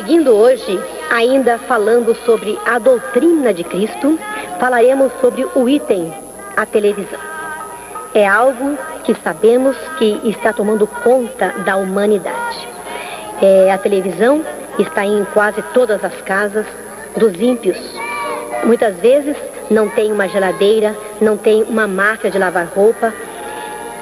Prosseguindo hoje, ainda falando sobre a doutrina de Cristo, falaremos sobre o item, a televisão. É algo que sabemos que está tomando conta da humanidade. A televisão está em quase todas as casas dos ímpios. Muitas vezes não tem uma geladeira, não tem uma máquina de lavar roupa,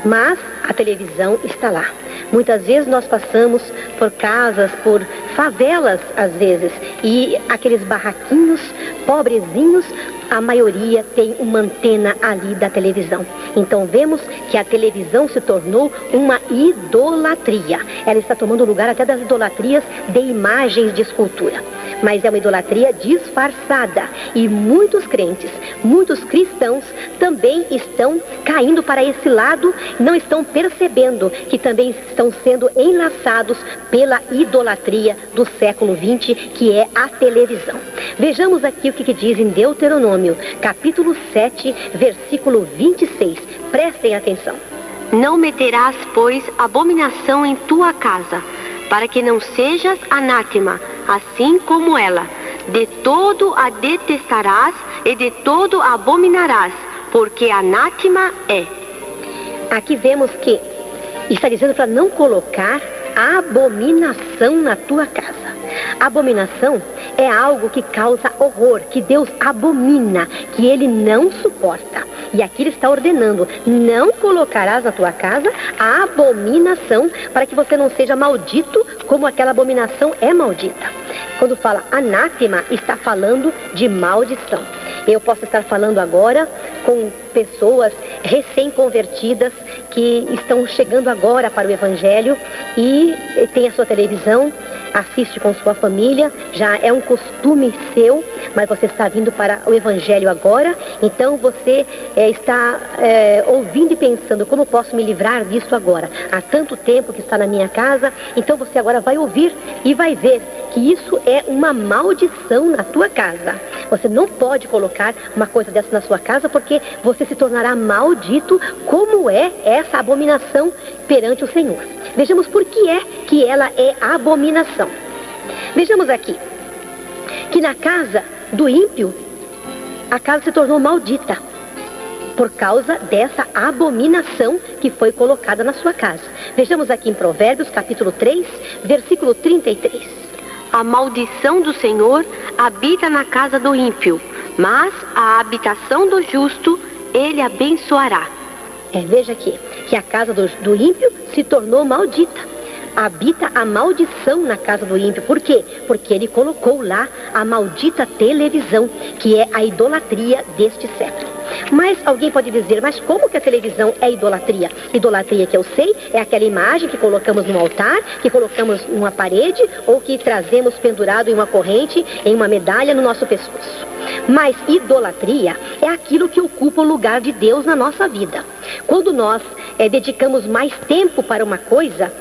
mas a televisão está lá. Muitas vezes nós passamos por casas, por favelas às vezes, e aqueles barraquinhos pobrezinhos, a maioria tem uma antena ali da televisão. Então vemos que a televisão se tornou uma idolatria. Ela está tomando lugar até das idolatrias de imagens de escultura. Mas é uma idolatria disfarçada. E muitos crentes, muitos cristãos também estão caindo para esse lado, não estão percebendo que também estão sendo enlaçados pela idolatria do século XX, que é a televisão. Vejamos aqui o que diz em Deuteronômio, capítulo 7, versículo 26. Prestem atenção. Não meterás, pois, abominação em tua casa, para que não sejas anátema, assim como ela. De todo a detestarás e de todo a abominarás, porque anátema é. Aqui vemos que está dizendo para não colocar abominação na tua casa. Abominação é algo que causa horror, que Deus abomina, que Ele não suporta. E aqui Ele está ordenando, não colocarás na tua casa a abominação, para que você não seja maldito como aquela abominação é maldita. Quando fala anátema, está falando de maldição. Eu posso estar falando agora com pessoas recém-convertidas que estão chegando agora para o Evangelho e tem a sua televisão, assiste com sua família, já é um costume seu, mas você está vindo para o Evangelho agora, então você está ouvindo e pensando, como posso me livrar disso agora? Há tanto tempo que está na minha casa, então você agora vai ouvir e vai ver que isso é uma maldição na tua casa. Você não pode colocar uma coisa dessa na sua casa, porque você se tornará maldito, como é essa abominação perante o Senhor. Vejamos por que ela é abominação. Vejamos aqui, que na casa do ímpio, a casa se tornou maldita, por causa dessa abominação que foi colocada na sua casa. Vejamos aqui em Provérbios, capítulo 3, versículo 33. A maldição do Senhor habita na casa do ímpio, mas a habitação do justo Ele abençoará. Veja aqui, que a casa do ímpio se tornou maldita. Habita a maldição na casa do ímpio. Por quê? Porque ele colocou lá a maldita televisão, que é a idolatria deste século. Mas alguém pode dizer, mas como que a televisão é idolatria? Idolatria, que eu sei, é aquela imagem que colocamos no altar, que colocamos numa parede, ou que trazemos pendurado em uma corrente, em uma medalha no nosso pescoço. Mas idolatria é aquilo que ocupa o lugar de Deus na nossa vida. Quando nós dedicamos mais tempo para uma coisa,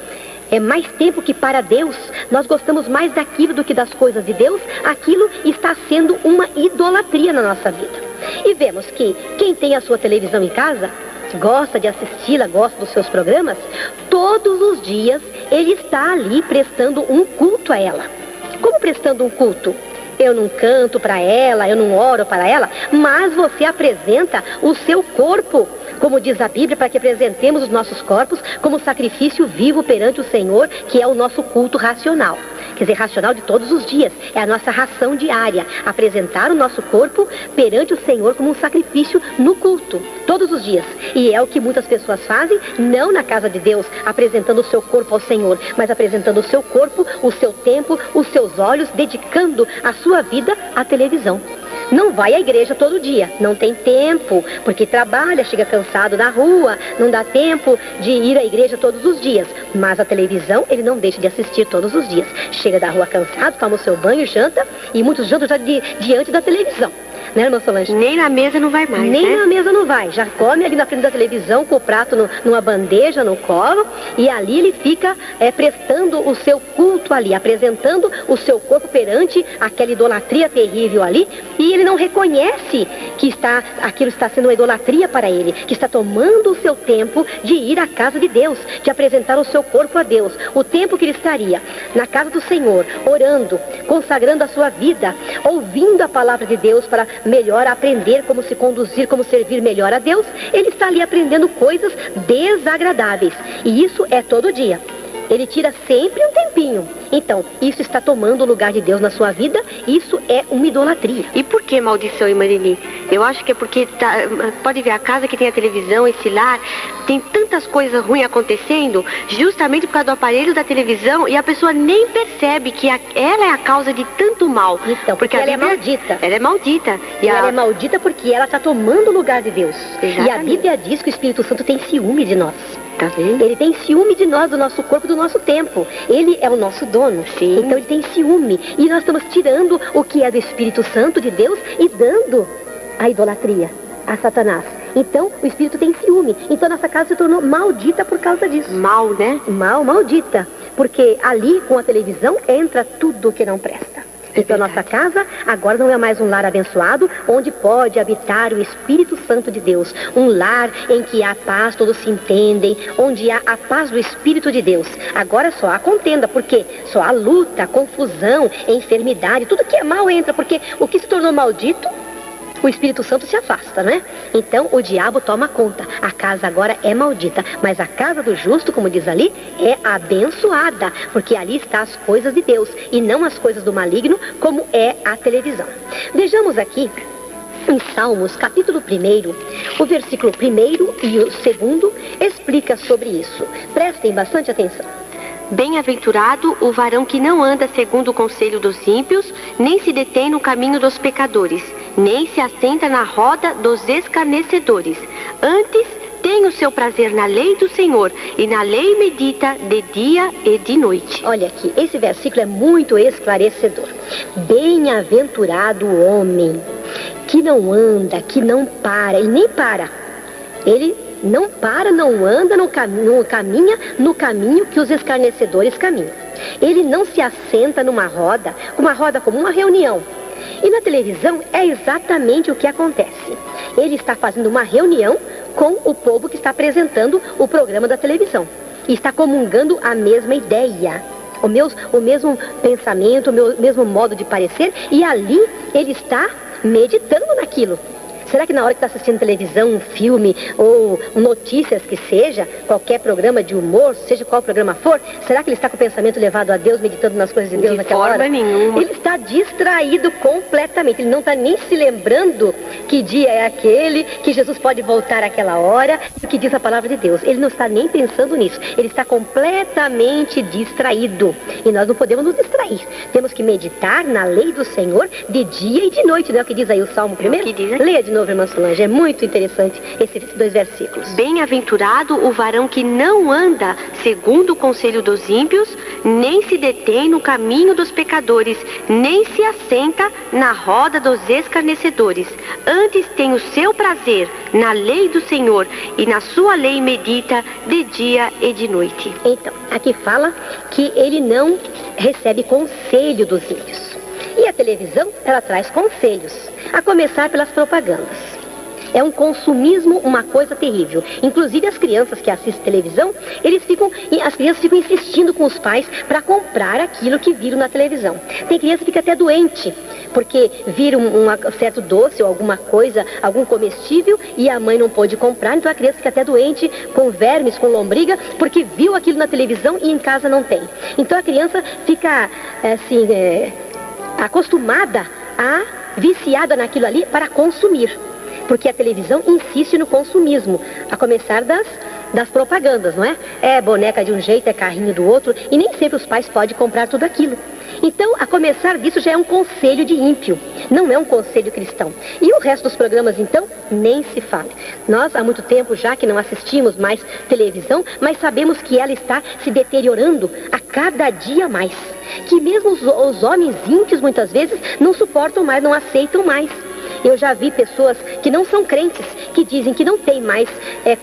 mais tempo que para Deus, nós gostamos mais daquilo do que das coisas de Deus, aquilo está sendo uma idolatria na nossa vida. E vemos que quem tem a sua televisão em casa, gosta de assisti-la, gosta dos seus programas, todos os dias ele está ali prestando um culto a ela. Como prestando um culto? Eu não canto para ela, eu não oro para ela, mas você apresenta o seu corpo, como diz a Bíblia, para que apresentemos os nossos corpos como sacrifício vivo perante o Senhor, que é o nosso culto racional. Quer dizer, racional de todos os dias, é a nossa ração diária, apresentar o nosso corpo perante o Senhor como um sacrifício no culto, todos os dias. E é o que muitas pessoas fazem, não na casa de Deus, apresentando o seu corpo ao Senhor, mas apresentando o seu corpo, o seu tempo, os seus olhos, dedicando a sua vida à televisão. Não vai à igreja todo dia, não tem tempo, porque trabalha, chega cansado na rua, não dá tempo de ir à igreja todos os dias. Mas a televisão ele não deixa de assistir todos os dias. Chega da rua cansado, toma o seu banho, janta, e muitos jantam já diante da televisão. Né, irmã Solange? Nem na mesa não vai mais, Nem na mesa não vai. Já come ali na frente da televisão com o prato numa bandeja, no colo, e ali ele fica prestando o seu culto ali, apresentando o seu corpo perante aquela idolatria terrível ali, e ele não reconhece que aquilo está sendo uma idolatria para ele, que está tomando o seu tempo de ir à casa de Deus, de apresentar o seu corpo a Deus. O tempo que ele estaria na casa do Senhor, orando, consagrando a sua vida, ouvindo a palavra de Deus para melhor aprender como se conduzir, como servir melhor a Deus, ele está ali aprendendo coisas desagradáveis. E isso é todo dia. Ele tira sempre um tempinho. Então, isso está tomando o lugar de Deus na sua vida. Isso é uma idolatria. E por que maldição, irmã Lili? Eu acho que é porque, pode ver, a casa que tem a televisão, esse lar, tem tantas coisas ruins acontecendo, justamente por causa do aparelho da televisão, e a pessoa nem percebe que ela é a causa de tanto mal. Então, porque ela é maldita. Ela é maldita. E ela é maldita porque ela está tomando o lugar de Deus. Exatamente. E a Bíblia diz que o Espírito Santo tem ciúme de nós. Tá vendo? Ele tem ciúme de nós, do nosso corpo, do nosso tempo. Ele é o nosso dono. Sim. Então ele tem ciúme. E nós estamos tirando o que é do Espírito Santo de Deus e dando a idolatria a Satanás. Então o Espírito tem ciúme. Então nossa casa se tornou maldita por causa disso. Mal, né? Maldita. Porque ali com a televisão entra tudo que não presta. Então nossa casa agora não é mais um lar abençoado, onde pode habitar o Espírito Santo de Deus. Um lar em que há paz, todos se entendem, onde há a paz do Espírito de Deus. Agora só há contenda, porque só há luta, confusão, enfermidade, tudo que é mal entra, porque o que se tornou maldito, o Espírito Santo se afasta, né? Então o diabo toma conta. A casa agora é maldita, mas a casa do justo, como diz ali, é abençoada, porque ali está as coisas de Deus e não as coisas do maligno, como é a televisão. Vejamos aqui em Salmos, capítulo 1, o versículo 1 e o 2 explica sobre isso. Prestem bastante atenção. Bem-aventurado o varão que não anda segundo o conselho dos ímpios, nem se detém no caminho dos pecadores, nem se assenta na roda dos escarnecedores. Antes, tem o seu prazer na lei do Senhor, e na lei medita de dia e de noite. Olha aqui, esse versículo é muito esclarecedor. Bem-aventurado o homem que não anda, que não para, ele nem para. Ele não para, não anda, não caminha no caminho que os escarnecedores caminham. Ele não se assenta numa roda, uma roda como uma reunião. E na televisão é exatamente o que acontece. Ele está fazendo uma reunião com o povo que está apresentando o programa da televisão. E está comungando a mesma ideia, o mesmo pensamento, o mesmo modo de parecer. E ali ele está meditando naquilo. Será que na hora que está assistindo televisão, um filme ou notícias que seja, qualquer programa de humor, seja qual programa for, será que ele está com o pensamento levado a Deus, meditando nas coisas de Deus naquela hora? De forma nenhuma. Ele está distraído completamente. Ele não está nem se lembrando que dia é aquele, que Jesus pode voltar àquela hora, o que diz a palavra de Deus. Ele não está nem pensando nisso. Ele está completamente distraído. E nós não podemos nos distrair. Temos que meditar na lei do Senhor de dia e de noite. Não é o que diz aí o Salmo 1? É o que diz aqui. Leia de novo, irmã Solange. É muito interessante esses 2 versículos. Bem-aventurado o varão que não anda segundo o conselho dos ímpios, nem se detém no caminho dos pecadores, nem se assenta na roda dos escarnecedores. Antes tem o seu prazer na lei do Senhor, e na sua lei medita de dia e de noite. Então, aqui fala que ele não recebe conselho dos ímpios. E a televisão, ela traz conselhos, a começar pelas propagandas. É um consumismo, uma coisa terrível. Inclusive as crianças que assistem televisão, as crianças ficam insistindo com os pais para comprar aquilo que viram na televisão. Tem criança que fica até doente, porque viram um certo doce ou alguma coisa, algum comestível, e a mãe não pôde comprar, então a criança fica até doente, com vermes, com lombriga, porque viu aquilo na televisão e em casa não tem. Então a criança fica, assim, acostumada viciada naquilo ali para consumir. Porque a televisão insiste no consumismo, a começar das propagandas, não é? É boneca de um jeito, é carrinho do outro, e nem sempre os pais podem comprar tudo aquilo. Então, a começar disso já é um conselho de ímpio, não é um conselho cristão. E o resto dos programas, então, nem se fala. Nós, há muito tempo já que não assistimos mais televisão, mas sabemos que ela está se deteriorando a cada dia mais. Que mesmo os homens ímpios, muitas vezes, não suportam mais, não aceitam mais. Eu já vi pessoas que não são crentes, que dizem que não tem mais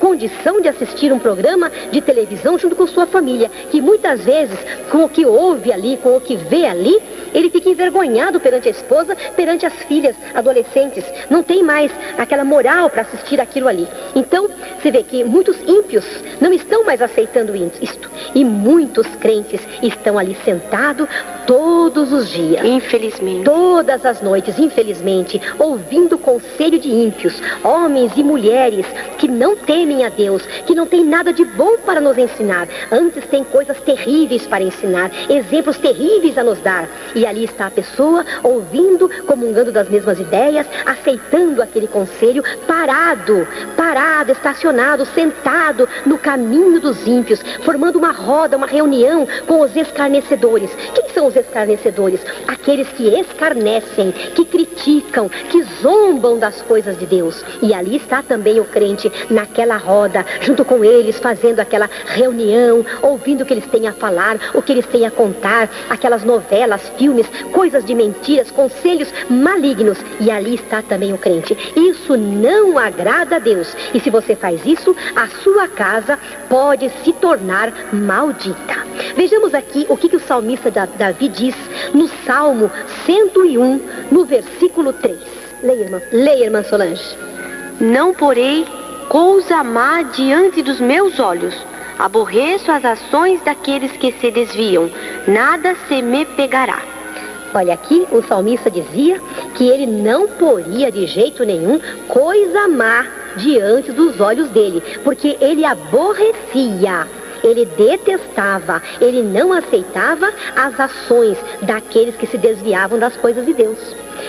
condição de assistir um programa de televisão junto com sua família, que muitas vezes, com o que ouve ali, com o que vê ali, ele fica envergonhado perante a esposa, perante as filhas adolescentes. Não tem mais aquela moral para assistir aquilo ali. Então, você vê que muitos ímpios não estão mais aceitando isto. E muitos crentes estão ali sentados todos os dias. Infelizmente. Todas as noites, infelizmente, ouvindo o conselho de ímpios, homens e mulheres que não temem a Deus, que não tem nada de bom para nos ensinar. Antes tem coisas terríveis para ensinar, exemplos terríveis a nos dar. E ali está a pessoa ouvindo, comungando das mesmas ideias, aceitando aquele conselho, parado, estacionado, sentado no caminho dos ímpios, formando uma roda, uma reunião com os escarnecedores. Quem são os escarnecedores? Aqueles que escarnecem, que criticam, que zombam das coisas de Deus. E ali está também o crente naquela roda, junto com eles, fazendo aquela reunião, ouvindo o que eles têm a falar, o que eles têm a contar, aquelas novelas, filmes, coisas de mentiras, conselhos malignos. E ali está também o crente. Isso não agrada a Deus. E se você faz isso, a sua casa pode se tornar maldita. Vejamos aqui o que o salmista Davi diz no Salmo 101, no versículo 3. Leia, irmã Solange. Não porei coisa má diante dos meus olhos. Aborreço as ações daqueles que se desviam. Nada se me pegará. Olha aqui, o salmista dizia que ele não poria de jeito nenhum coisa má diante dos olhos dele, porque ele aborrecia, ele detestava, ele não aceitava as ações daqueles que se desviavam das coisas de Deus.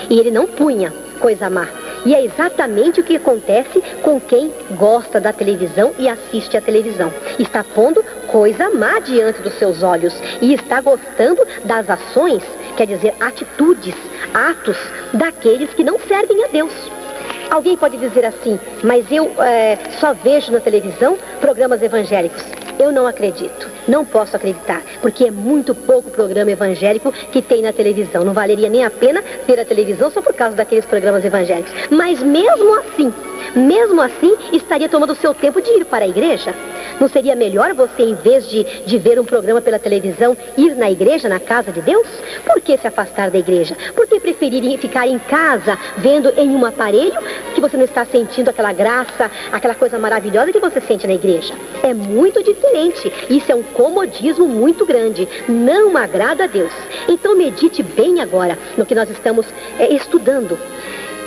E ele não punha coisa má. E é exatamente o que acontece com quem gosta da televisão e assiste a televisão. Está pondo coisa má diante dos seus olhos e está gostando das ações, quer dizer, atitudes, atos daqueles que não servem a Deus. Alguém pode dizer assim, mas eu só vejo na televisão programas evangélicos. Eu não acredito, não posso acreditar, porque é muito pouco programa evangélico que tem na televisão. Não valeria nem a pena ter a televisão só por causa daqueles programas evangélicos. Mas mesmo assim, estaria tomando o seu tempo de ir para a igreja? Não seria melhor você, em vez de ver um programa pela televisão, ir na igreja, na casa de Deus? Por que se afastar da igreja? Por que preferir ficar em casa, vendo em um aparelho, que você não está sentindo aquela graça, aquela coisa maravilhosa que você sente na igreja? É muito diferente. Isso é um comodismo muito grande. Não agrada a Deus. Então medite bem agora no que nós estamos estudando,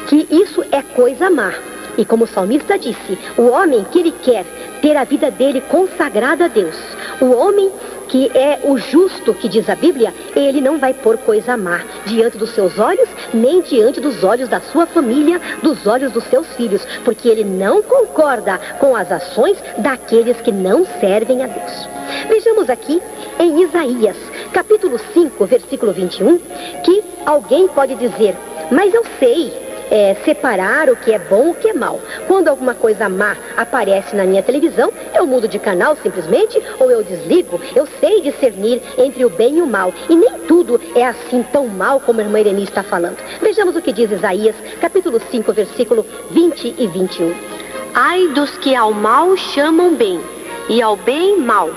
que isso é coisa má. E como o salmista disse, o homem que ele quer ter a vida dele consagrada a Deus, o homem que é o justo, que diz a Bíblia, ele não vai pôr coisa má diante dos seus olhos, nem diante dos olhos da sua família, dos olhos dos seus filhos, porque ele não concorda com as ações daqueles que não servem a Deus. Vejamos aqui em Isaías, capítulo 5, versículo 21, que alguém pode dizer, mas eu sei separar o que é bom e o que é mal. Quando alguma coisa má aparece na minha televisão, eu mudo de canal simplesmente, ou eu desligo. Eu sei discernir entre o bem e o mal. E nem tudo é assim tão mal como a irmã Ireni está falando. Vejamos o que diz Isaías, capítulo 5, versículo 20 e 21. Ai dos que ao mal chamam bem, e ao bem mal,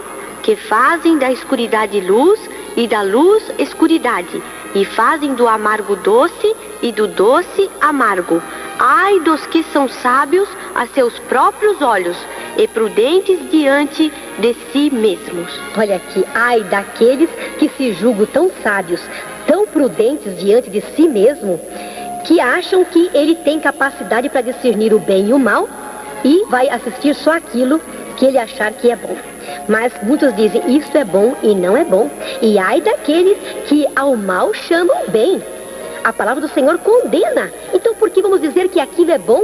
que fazem da escuridade luz e da luz escuridade, e fazem do amargo doce e do doce amargo. Ai dos que são sábios a seus próprios olhos e prudentes diante de si mesmos. Olha aqui, ai daqueles que se julgam tão sábios, tão prudentes diante de si mesmo, que acham que ele tem capacidade para discernir o bem e o mal e vai assistir só aquilo que ele achar que é bom. Mas muitos dizem, isso é bom e não é bom. E ai daqueles que ao mal chamam bem. A palavra do Senhor condena. Então por que vamos dizer que aquilo é bom?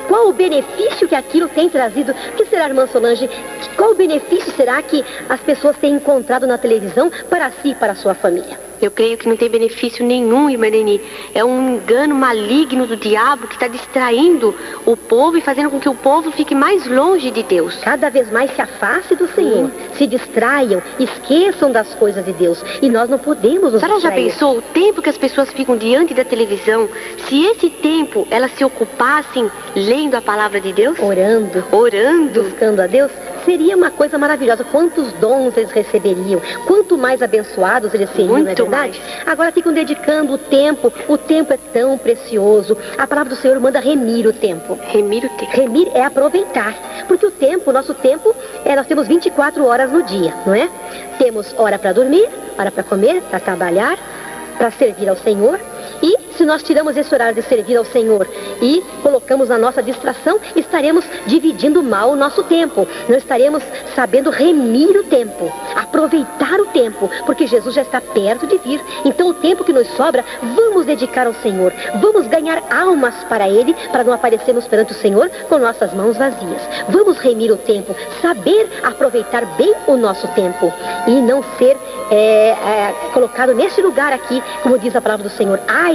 Qual o benefício que aquilo tem trazido? O que será, irmã Solange? Qual o benefício será que as pessoas têm encontrado na televisão para si e para a sua família? Eu creio que não tem benefício nenhum, irmã Neni. É um engano maligno do diabo que está distraindo o povo e fazendo com que o povo fique mais longe de Deus. Cada vez mais se afaste do Senhor, se distraiam, esqueçam das coisas de Deus. E nós não podemos nos A senhora já distrair. pensou o tempo que as pessoas ficam diante da televisão? Se esse tempo elas se ocupassem lendo a palavra de Deus, orando, buscando a Deus, seria uma coisa maravilhosa. Quantos dons eles receberiam, quanto mais abençoados eles seriam, não é Muito verdade? Agora ficam dedicando o tempo é tão precioso. A palavra do Senhor manda remir o tempo. remir o tempo. Remir é aproveitar, porque o nosso tempo, nós temos 24 horas no dia, não é? Temos hora para dormir, hora para comer, para trabalhar, para servir ao Senhor. E se nós tiramos esse horário de servir ao Senhor e colocamos na nossa distração, estaremos dividindo mal o nosso tempo. Não estaremos sabendo remir o tempo, aproveitar o tempo, porque Jesus já está perto de vir. Então o tempo que nos sobra, vamos dedicar ao Senhor. Vamos ganhar almas para Ele, para não aparecermos perante o Senhor com nossas mãos vazias. Vamos remir o tempo, saber aproveitar bem o nosso tempo e não ser colocado nesse lugar aqui, como diz a palavra do Senhor. Ai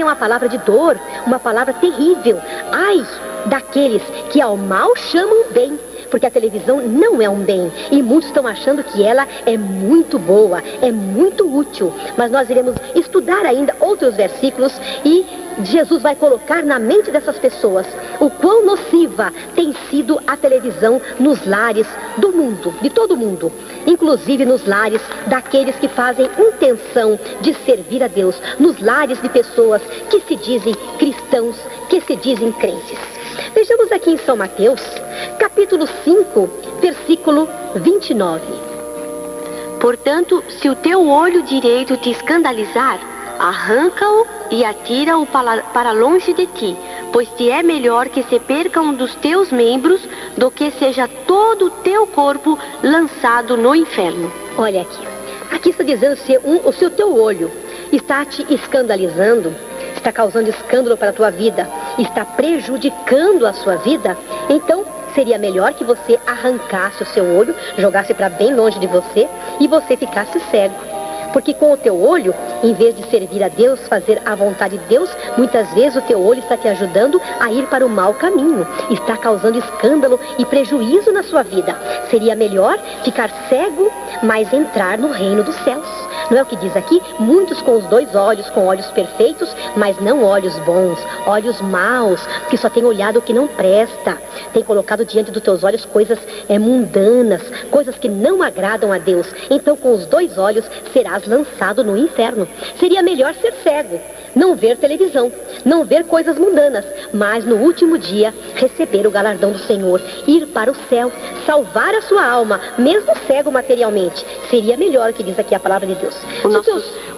é uma palavra de dor, uma palavra terrível. Ai daqueles que ao mal chamam bem, porque a televisão não é um bem. E muitos estão achando que ela é muito boa, é muito útil. Mas nós iremos estudar ainda outros versículos e Jesus vai colocar na mente dessas pessoas o quão nociva tem sido a televisão nos lares do mundo, de todo mundo, inclusive nos lares daqueles que fazem intenção de servir a Deus, nos lares de pessoas que se dizem cristãos, que se dizem crentes. Vejamos aqui em São Mateus, capítulo 5, versículo 29. Portanto, se o teu olho direito te escandalizar, arranca-o e atira-o para longe de ti, pois te é melhor que se perca um dos teus membros do que seja todo o teu corpo lançado no inferno. Olha aqui está dizendo se o teu olho está te escandalizando, está causando escândalo para a tua vida, está prejudicando a sua vida, então seria melhor que você arrancasse o seu olho, jogasse para bem longe de você e você ficasse cego. Porque com o teu olho, em vez de servir a Deus, fazer a vontade de Deus, muitas vezes o teu olho está te ajudando a ir para o mau caminho. Está causando escândalo e prejuízo na sua vida. Seria melhor ficar cego, mas entrar no reino dos céus. Não é o que diz aqui? Muitos com os dois olhos, com olhos perfeitos, mas não olhos bons, olhos maus, que só tem olhado o que não presta. Tem colocado diante dos teus olhos coisas mundanas, coisas que não agradam a Deus. Então com os dois olhos serás lançado no inferno. Seria melhor ser cego, não ver televisão, não ver coisas mundanas, mas no último dia receber o galardão do Senhor, ir para o céu, salvar a sua alma, mesmo cego materialmente. Seria melhor, que diz aqui a palavra de Deus.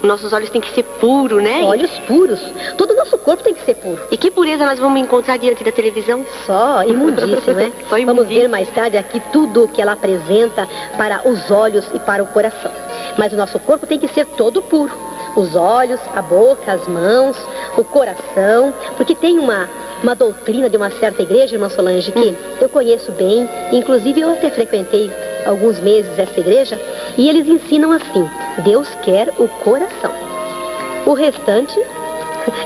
Nossos olhos têm que ser puros, né? Olhos puros. Todo o nosso corpo tem que ser puro. E que pureza nós vamos encontrar diante da televisão? Só imundície, né? Só imundície. Vamos ver mais tarde aqui tudo o que ela apresenta para os olhos e para o coração. Mas o nosso corpo tem que ser todo puro. Os olhos, a boca, as mãos, o coração. Porque tem uma doutrina de uma certa igreja, irmã Solange, que eu conheço bem. Inclusive eu até frequentei alguns meses essa igreja. E eles ensinam assim: Deus quer o coração. O restante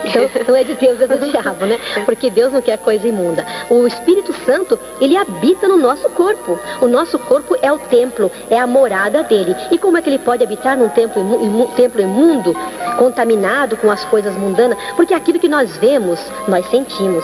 então não é de Deus, é do diabo, né? Porque Deus não quer coisa imunda. O Espírito Santo, ele habita no nosso corpo. O nosso corpo é o templo, é a morada dele. E como é que ele pode habitar num templo imundo, contaminado com as coisas mundanas? Porque aquilo que nós vemos, nós sentimos.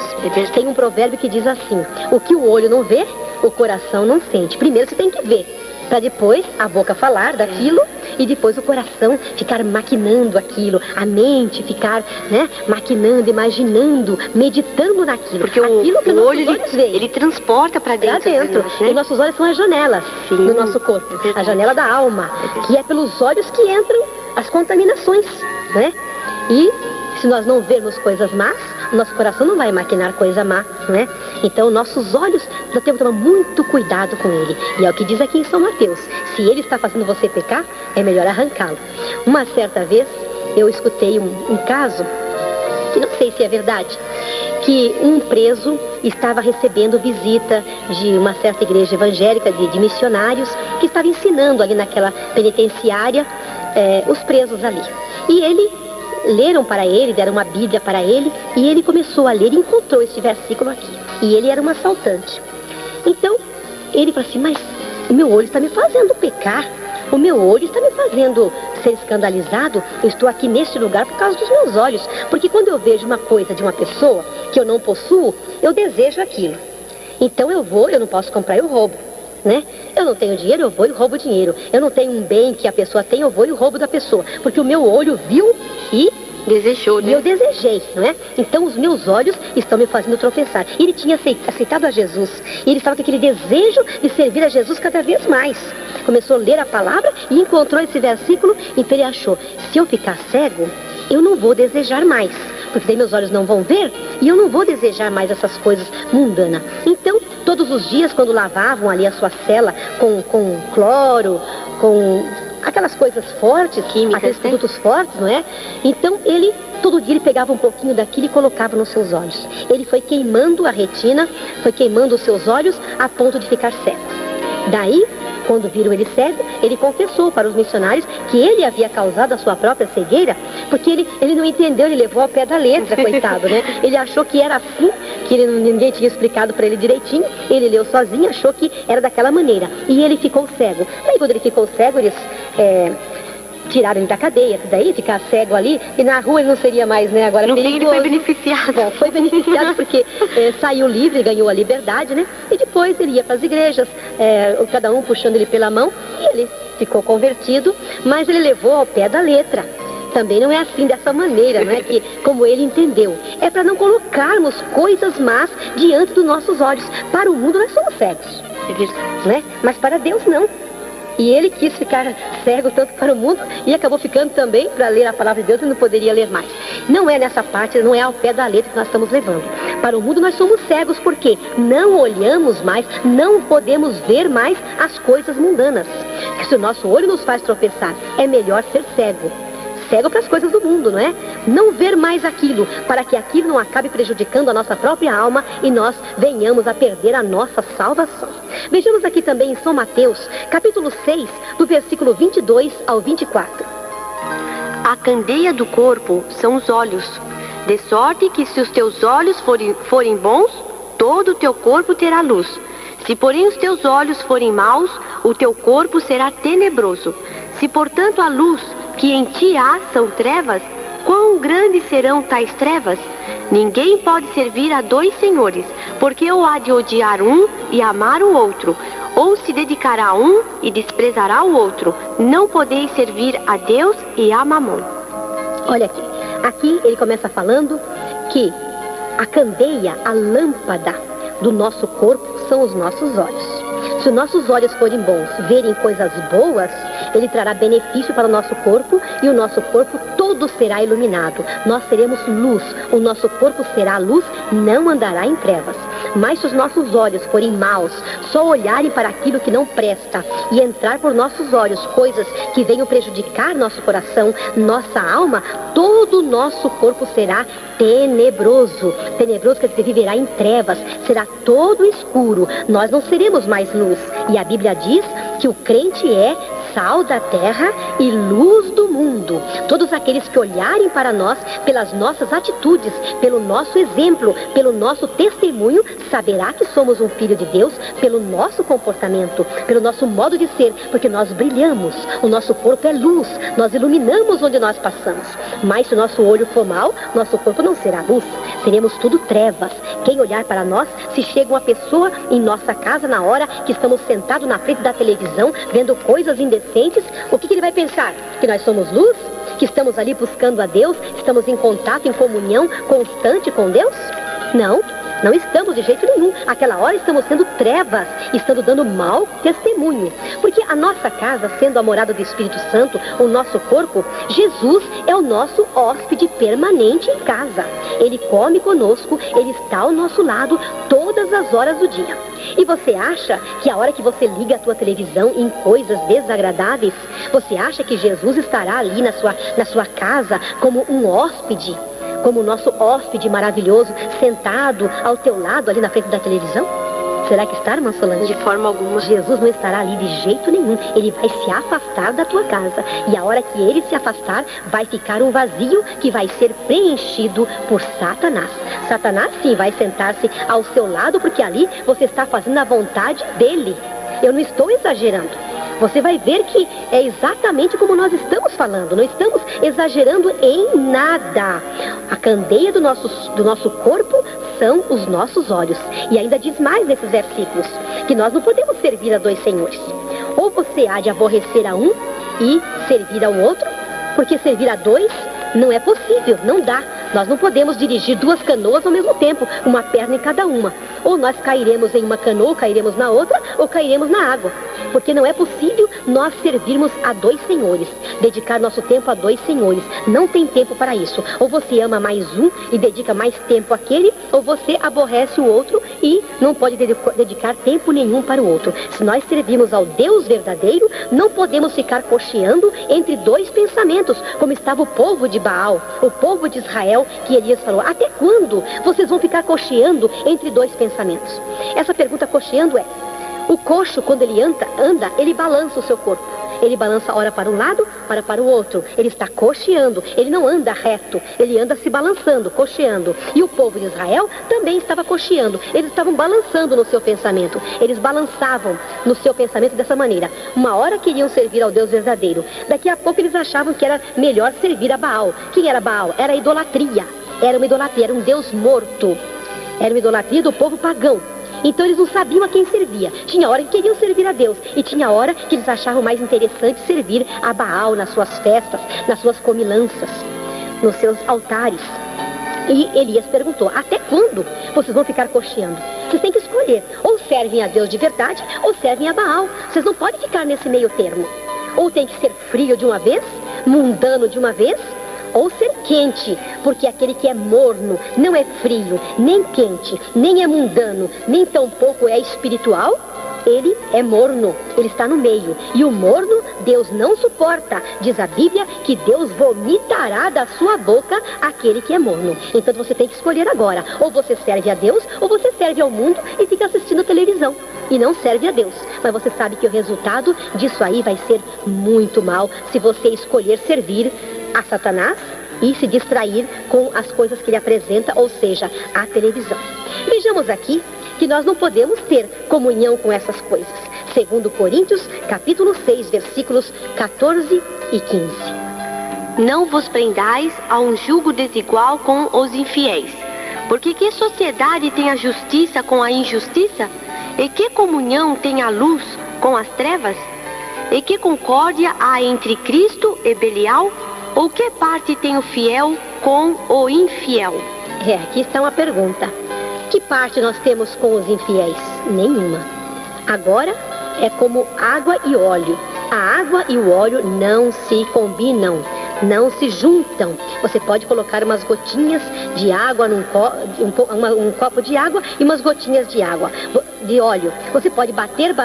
Tem um provérbio que diz assim: o que o olho não vê, o coração não sente. Primeiro você tem que ver, para depois a boca falar daquilo e depois o coração ficar maquinando aquilo, a mente ficar, né, maquinando, imaginando, meditando naquilo. Porque aquilo que o olho, veem, ele transporta para dentro. E nossos olhos são as janelas do nosso corpo, a janela da alma, que é pelos olhos que entram as contaminações, né? E se nós não vermos coisas más, o nosso coração não vai maquinar coisa má, não é? Então, nossos olhos, nós temos que tomar muito cuidado com ele. E é o que diz aqui em São Mateus: se ele está fazendo você pecar, é melhor arrancá-lo. Uma certa vez, eu escutei um caso, que não sei se é verdade, que um preso estava recebendo visita de uma certa igreja evangélica, de missionários, que estava ensinando ali naquela penitenciária os presos ali. E leram para ele, deram uma Bíblia para ele, e ele começou a ler e encontrou esse versículo aqui. E ele era um assaltante. Então, ele falou assim, mas o meu olho está me fazendo pecar. O meu olho está me fazendo ser escandalizado. Eu estou aqui neste lugar por causa dos meus olhos. Porque quando eu vejo uma coisa de uma pessoa que eu não possuo, eu desejo aquilo. Então eu não posso comprar, eu roubo, né? Eu não tenho dinheiro, eu vou e roubo dinheiro. Eu não tenho um bem que a pessoa tem, eu vou e roubo da pessoa. Porque o meu olho viu e desejou, né? E eu desejei, não é? Então os meus olhos estão me fazendo tropeçar. E ele tinha aceitado a Jesus. E ele estava com aquele desejo de servir a Jesus cada vez mais. Começou a ler a palavra e encontrou esse versículo. Então ele achou, se eu ficar cego, eu não vou desejar mais. Porque daí meus olhos não vão ver e eu não vou desejar mais essas coisas mundanas. Então, todos os dias, quando lavavam ali a sua cela com cloro, com aquelas coisas fortes, químicas, aqueles produtos fortes, não é? Então, todo dia ele pegava um pouquinho daquilo e colocava nos seus olhos. Ele foi queimando a retina, foi queimando os seus olhos a ponto de ficar cego. Daí, quando viram ele cego, ele confessou para os missionários que ele havia causado a sua própria cegueira, porque ele não entendeu, ele levou ao pé da letra, coitado, né? Ele achou que era assim, que ninguém tinha explicado para ele direitinho, ele leu sozinho, achou que era daquela maneira, e ele ficou cego. Daí quando ele ficou cego, eles tiraram ele da cadeia, daí ficar cego ali, e na rua ele não seria mais, né, agora no perigoso. fim ele foi beneficiado. Bom, foi beneficiado porque saiu livre, ganhou a liberdade, né, e depois ele ia para as igrejas, cada um puxando ele pela mão, e ele ficou convertido, mas ele levou ao pé da letra. Também não é assim, dessa maneira, não é que, como ele entendeu. É para não colocarmos coisas más diante dos nossos olhos. Para o mundo nós somos cegos, né? Mas para Deus não. E ele quis ficar cego tanto para o mundo e acabou ficando também para ler a palavra de Deus e não poderia ler mais. Não é nessa parte, não é ao pé da letra que nós estamos levando. Para o mundo nós somos cegos porque não olhamos mais, não podemos ver mais as coisas mundanas. Porque se o nosso olho nos faz tropeçar, é melhor ser cego. Cego para as coisas do mundo, não é? Não ver mais aquilo, para que aquilo não acabe prejudicando a nossa própria alma e nós venhamos a perder a nossa salvação. Vejamos aqui também em São Mateus, capítulo 6, do versículo 22 ao 24. A candeia do corpo são os olhos, de sorte que se os teus olhos forem bons, todo o teu corpo terá luz. Se porém os teus olhos forem maus, o teu corpo será tenebroso. Se portanto a luz que em ti há são trevas, quão grandes serão tais trevas? Ninguém pode servir a dois senhores, porque ou há de odiar um e amar o outro, ou se dedicará a um e desprezará o outro. Não podeis servir a Deus e a Mamon. Olha aqui. Aqui ele começa falando que a candeia, a lâmpada do nosso corpo são os nossos olhos. Se os nossos olhos forem bons, verem coisas boas, ele trará benefício para o nosso corpo e o nosso corpo todo será iluminado. Nós seremos luz, o nosso corpo será luz, não andará em trevas. Mas se os nossos olhos forem maus, só olharem para aquilo que não presta e entrar por nossos olhos coisas que venham prejudicar nosso coração, nossa alma, todo o nosso corpo será tenebroso. Tenebroso quer dizer, viverá em trevas, será todo escuro. Nós não seremos mais luz. E a Bíblia diz que o crente é sal da terra e luz do mundo. Todos aqueles que olharem para nós pelas nossas atitudes, pelo nosso exemplo, pelo nosso testemunho, saberá que somos um filho de Deus pelo nosso comportamento, pelo nosso modo de ser, porque nós brilhamos, o nosso corpo é luz, nós iluminamos onde nós passamos. Mas se o nosso olho for mau, nosso corpo não será luz, seremos tudo trevas. Quem olhar para nós, se chega uma pessoa em nossa casa na hora que estamos sentados na frente da televisão, vendo coisas indecentes, o que ele vai pensar? Que nós somos luz? Que estamos ali buscando a Deus? Estamos em contato, em comunhão constante com Deus? Não, não estamos de jeito nenhum. Aquela hora estamos sendo trevas, estando dando mau testemunho. Porque a nossa casa, sendo a morada do Espírito Santo, o nosso corpo, Jesus é o nosso hóspede permanente em casa. Ele come conosco, Ele está ao nosso lado todas as horas do dia. E você acha que a hora que você liga a tua televisão em coisas desagradáveis, você acha que Jesus estará ali na sua casa como um hóspede? Como o nosso hóspede maravilhoso, sentado ao teu lado ali na frente da televisão? Será que está, irmã Solange? De forma alguma. Jesus não estará ali de jeito nenhum. Ele vai se afastar da tua casa. E a hora que ele se afastar, vai ficar um vazio que vai ser preenchido por Satanás. Satanás, sim, vai sentar-se ao seu lado, porque ali você está fazendo a vontade dele. Eu não estou exagerando. Você vai ver que é exatamente como nós estamos falando. Não estamos exagerando em nada. A candeia do nosso corpo são os nossos olhos. E ainda diz mais nesses versículos, que nós não podemos servir a dois senhores. Ou você há de aborrecer a um e servir ao outro, porque servir a dois não é possível, não dá. Nós não podemos dirigir duas canoas ao mesmo tempo, uma perna em cada uma. Ou nós cairemos em uma canoa, ou cairemos na outra, ou cairemos na água. Porque não é possível nós servirmos a dois senhores, dedicar nosso tempo a dois senhores. Não tem tempo para isso. Ou você ama mais um e dedica mais tempo àquele, ou você aborrece o outro e não pode dedicar tempo nenhum para o outro. Se nós servimos ao Deus verdadeiro, não podemos ficar cocheando entre dois pensamentos, como estava o povo de Baal, o povo de Israel, que Elias falou: até quando vocês vão ficar cocheando entre dois pensamentos? Essa pergunta cocheando é: o coxo, quando ele anda, ele balança o seu corpo. Ele balança ora para um lado, ora para o outro. Ele está cocheando, ele não anda reto, ele anda se balançando, cocheando. E o povo de Israel também estava cocheando. Eles estavam balançando no seu pensamento. Eles balançavam no seu pensamento dessa maneira. Uma hora queriam servir ao Deus verdadeiro. Daqui a pouco eles achavam que era melhor servir a Baal. Quem era Baal? Era a idolatria. Era uma idolatria, era um Deus morto. Era uma idolatria do povo pagão. Então eles não sabiam a quem servia. Tinha hora que queriam servir a Deus. E tinha hora que eles achavam mais interessante servir a Baal nas suas festas, nas suas comilanças, nos seus altares. E Elias perguntou: até quando vocês vão ficar cocheando? Vocês têm que escolher. Ou servem a Deus de verdade, ou servem a Baal. Vocês não podem ficar nesse meio termo. Ou tem que ser frio de uma vez, mundano de uma vez, ou ser quente, porque aquele que é morno não é frio, nem quente, nem é mundano, nem tampouco é espiritual. Ele é morno, ele está no meio. E o morno Deus não suporta. Diz a Bíblia que Deus vomitará da sua boca aquele que é morno. Então você tem que escolher agora. Ou você serve a Deus, ou você serve ao mundo e fica assistindo televisão. E não serve a Deus. Mas você sabe que o resultado disso aí vai ser muito mal se você escolher servir a Satanás e se distrair com as coisas que ele apresenta, ou seja, a televisão. Vejamos aqui que nós não podemos ter comunhão com essas coisas. 2 Coríntios, capítulo 6, versículos 14 e 15. Não vos prendais a um jugo desigual com os infiéis. Porque que sociedade tem a justiça com a injustiça? E que comunhão tem a luz com as trevas? E que concórdia há entre Cristo e Belial? Ou que parte tem o fiel com o infiel? Aqui está uma pergunta. Que parte nós temos com os infiéis? Nenhuma. Agora é como água e óleo. A água e o óleo não se combinam, não se juntam. Você pode colocar umas gotinhas de água um copo de água e umas gotinhas de óleo. Você pode bater,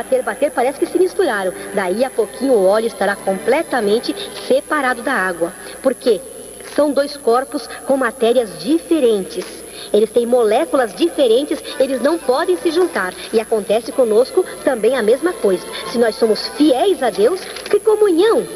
parece que se misturaram. Daí a pouquinho o óleo estará completamente separado da água. Por quê? São dois corpos com matérias diferentes. Eles têm moléculas diferentes, eles não podem se juntar. E acontece conosco também a mesma coisa. Se nós somos fiéis a Deus, que comunhão?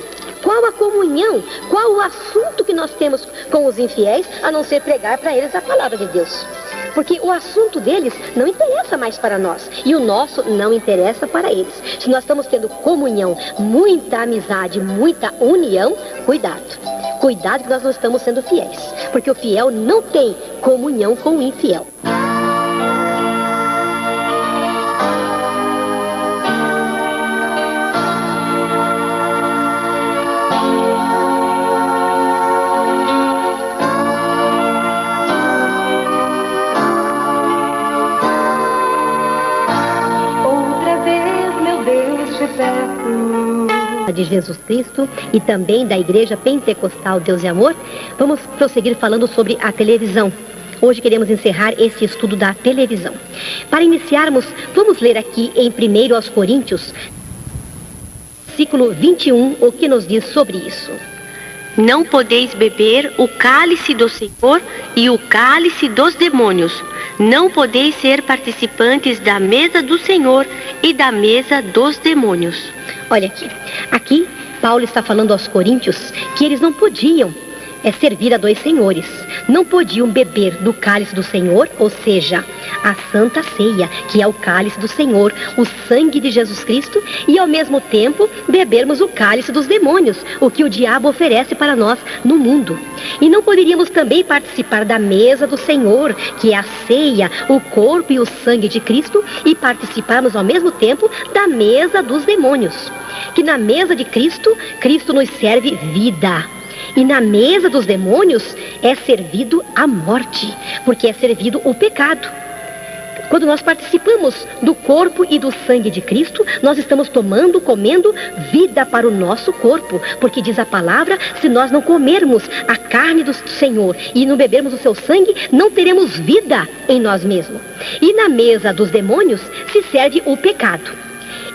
Qual a comunhão? Qual o assunto que nós temos com os infiéis, a não ser pregar para eles a palavra de Deus? Porque o assunto deles não interessa mais para nós. E o nosso não interessa para eles. Se nós estamos tendo comunhão, muita amizade, muita união, cuidado. Cuidado que nós não estamos sendo fiéis. Porque o fiel não tem comunhão com o infiel. De Jesus Cristo e também da Igreja Pentecostal Deus e Amor, vamos prosseguir falando sobre a televisão. Hoje queremos encerrar esse estudo da televisão. Para iniciarmos, vamos ler aqui em 1 Coríntios, versículo 21, o que nos diz sobre isso. Não podeis beber o cálice do Senhor e o cálice dos demônios. Não podeis ser participantes da mesa do Senhor e da mesa dos demônios. Olha aqui. Aqui, Paulo está falando aos coríntios que eles não podiam servir a dois senhores. Não podiam beber do cálice do Senhor, ou seja, a Santa Ceia, que é o cálice do Senhor, o sangue de Jesus Cristo, e ao mesmo tempo bebermos o cálice dos demônios, o que o diabo oferece para nós no mundo. E não poderíamos também participar da mesa do Senhor, que é a ceia, o corpo e o sangue de Cristo, e participarmos ao mesmo tempo da mesa dos demônios. Que na mesa de Cristo, Cristo nos serve vida. E na mesa dos demônios é servido a morte, porque é servido o pecado. Quando nós participamos do corpo e do sangue de Cristo, nós estamos tomando, comendo vida para o nosso corpo. Porque diz a palavra, se nós não comermos a carne do Senhor e não bebermos o seu sangue, não teremos vida em nós mesmos. E na mesa dos demônios se serve o pecado.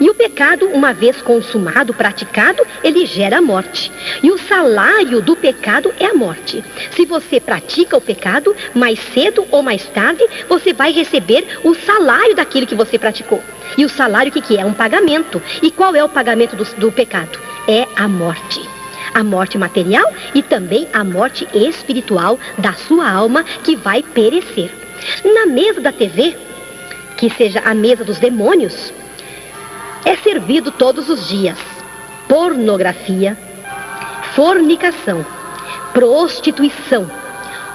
E o pecado, uma vez consumado, praticado, ele gera a morte. E o salário do pecado é a morte. Se você pratica o pecado, mais cedo ou mais tarde, você vai receber o salário daquilo que você praticou. E o salário, o que é? Um pagamento. E qual é o pagamento do pecado? É a morte. A morte material e também a morte espiritual da sua alma, que vai perecer. Na mesa da TV, que seja a mesa dos demônios, é servido todos os dias pornografia, fornicação, prostituição,